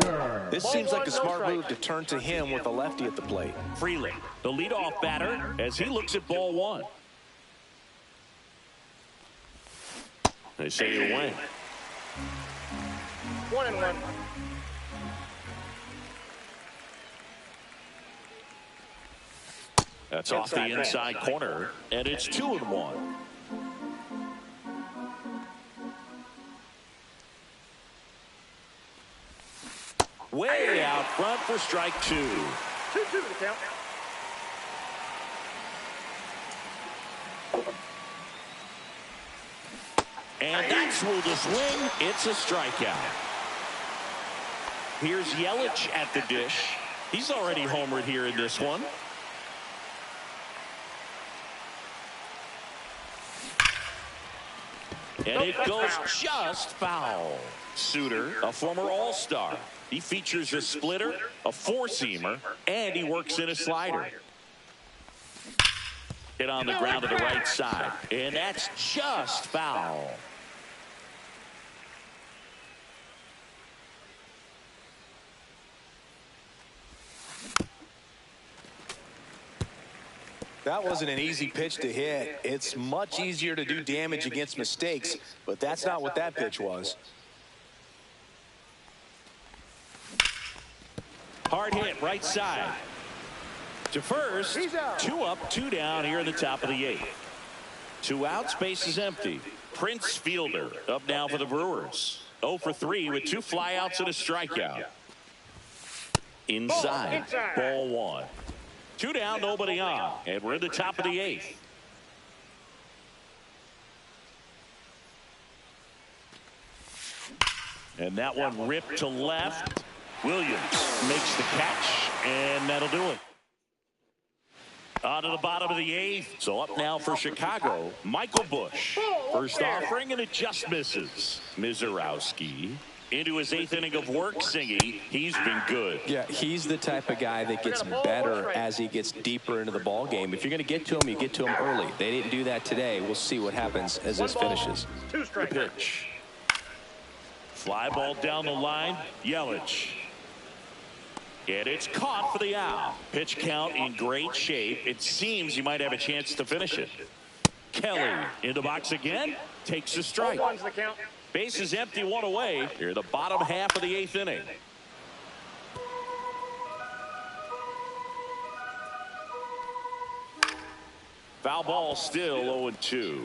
this seems like a smart move to turn to him with a lefty at the plate. Freeland, the leadoff batter, as he looks at ball 1. They say you win. 1-1. That's off the inside corner, and it's 2-1. for strike 2. 2-2 the count. And that's ruled a swing. It's a strikeout. Here's Yelich at the dish. He's already homered here in this one. And it goes just foul. Suter, a former All-Star. He features a splitter, a four-seamer, and he works in a slider. Hit on the ground to the right side. And that's just foul. That wasn't an easy pitch to hit. It's much easier to do damage against mistakes, but that's not what that pitch was. Hard hit, right side. To first, 2 up, 2 down here in the top of the 8th. 2 outs, base is empty. Prince Fielder up now for the Brewers. 0 for 3 with 2 flyouts and a strikeout. Inside, ball 1. 2 down, nobody on, and we're in the top of the 8th. And that one ripped to left. Williams makes the catch, and that'll do it. On to the bottom of the 8th. So up now for Chicago, Michael Busch. First offering, and it just misses. Mizorowski into his 8th inning of work, Singy. He's been good. Yeah, he's the type of guy that gets better as he gets deeper into the ball game. If you're going to get to him, you get to him early. They didn't do that today. We'll see what happens as this finishes. 2 strikes. The pitch. Fly ball down the line. Yelich. And it's caught for the out. Pitch count in great shape. It seems you might have a chance to finish it. Kelly in the box again. Takes a strike. 1's the count. Base is empty, 1 away. Here, the bottom half of the 8th inning. Foul ball still 0-2.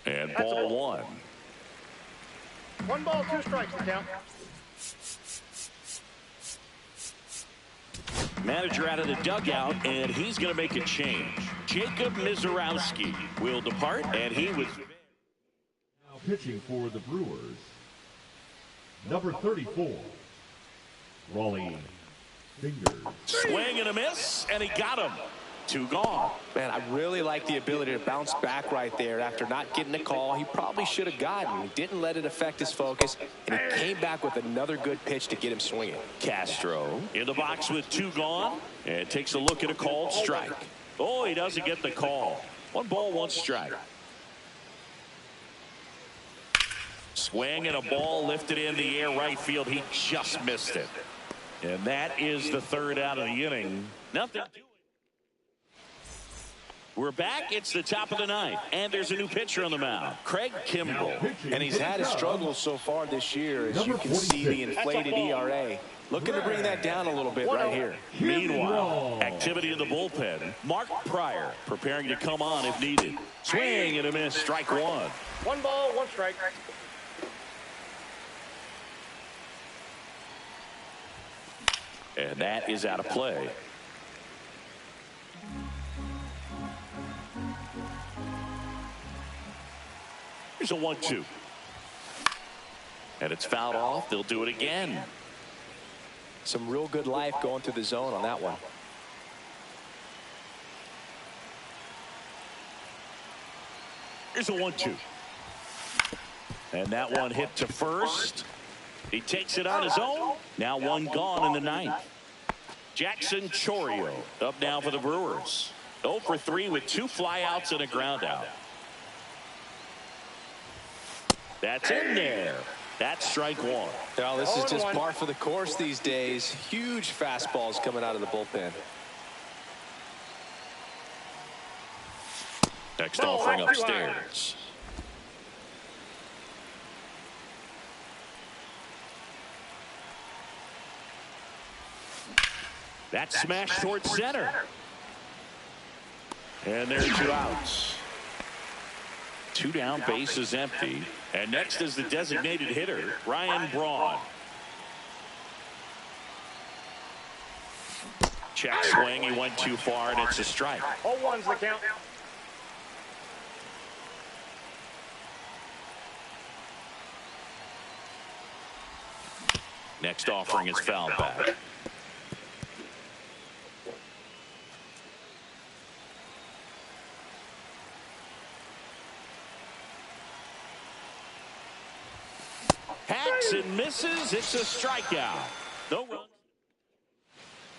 And ball 1. 1 ball, 2 strikes the count. Manager out of the dugout, and he's going to make a change. Jacob Mizorowski will depart, and he was... Now pitching for the Brewers, number 34, Raleigh Fingers. Swing and a miss, and he got him. 2 gone. Man, I really like the ability to bounce back right there after not getting the call he probably should have gotten. He didn't let it affect his focus, and he came back with another good pitch to get him swinging. Castro in the box with 2 gone, and takes a look at a called strike. Oh, he doesn't get the call. 1 ball, 1 strike. Swing and a ball lifted in the air right field. He just missed it. And that is the 3rd out of the inning. Nothing. We're back. It's the top of the 9th, and there's a new pitcher on the mound, Craig Kimbrell. And he's had his struggles so far this year, as you can see the inflated ERA. Looking to bring that down a little bit right here. Meanwhile, activity in the bullpen. Mark Pryor preparing to come on if needed. Swing and a miss, strike 1. 1 ball, 1 strike. And that is out of play. Here's a 1-2. And it's fouled off. They'll do it again. Some real good life going through the zone on that one. Here's a 1-2. And that one hit to first. He takes it on his own. Now 1 gone in the 9th. Jackson Chourio up now for the Brewers. 0 for 3 with 2 flyouts and a ground out. That's in there. That's strike 1. Now, this is just par for the course these days. Huge fastballs coming out of the bullpen. Next offering upstairs. That smash towards center. And there's 2 outs. 2 down, base is empty. And next is the designated hitter, Ryan Braun. Check swing. He went too far, and it's a strike. 0-1's the count. Next offering is foul back. Hacks and misses. It's a strikeout. No runs.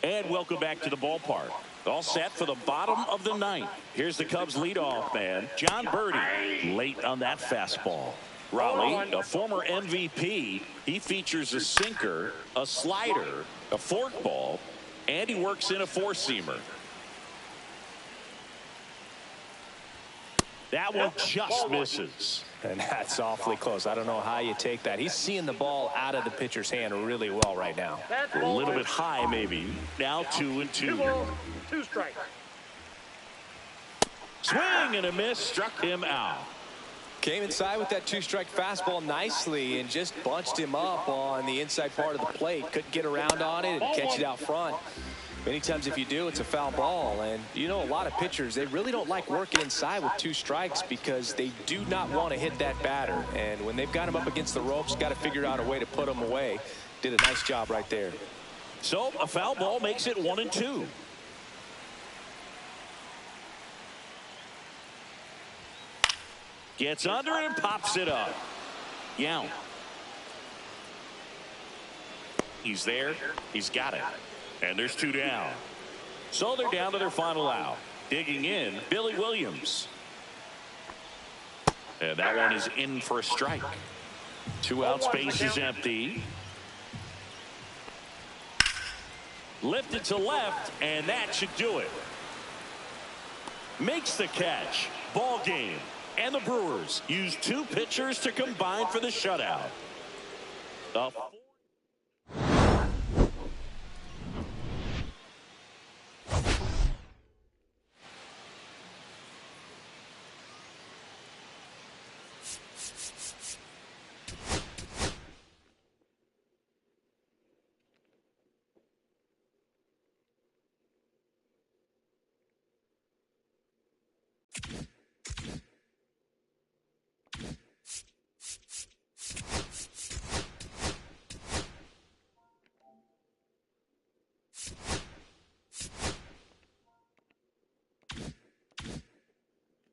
And welcome back to the ballpark. All set for the bottom of the ninth. Here's the Cubs leadoff man, John Birdie, late on that fastball. Raleigh, a former MVP, he features a sinker, a slider, a forkball, and he works in a four-seamer. That one just misses. And that's awfully close. I don't know how you take that. He's seeing the ball out of the pitcher's hand really well right now. A little bit high, maybe. Now 2-2. 2 balls, 2 strikes. Swing and a miss. Struck him out. Came inside with that 2-strike fastball nicely and just bunched him up on the inside part of the plate. Couldn't get around on it and catch it out front. Many times if you do, it's a foul ball. And you know, a lot of pitchers, they really don't like working inside with 2 strikes because they do not want to hit that batter. And when they've got him up against the ropes, got to figure out a way to put him away. Did a nice job right there. So a foul ball makes it 1-2. Gets under it and pops it up. Young. He's there. He's got it. And there's 2 down. So they're down to their final out. Digging in, Billy Williams. And that one is in for a strike. 2 out, space is empty. Lifted to left, and that should do it. Makes the catch. Ball game. And the Brewers use 2 pitchers to combine for the shutout.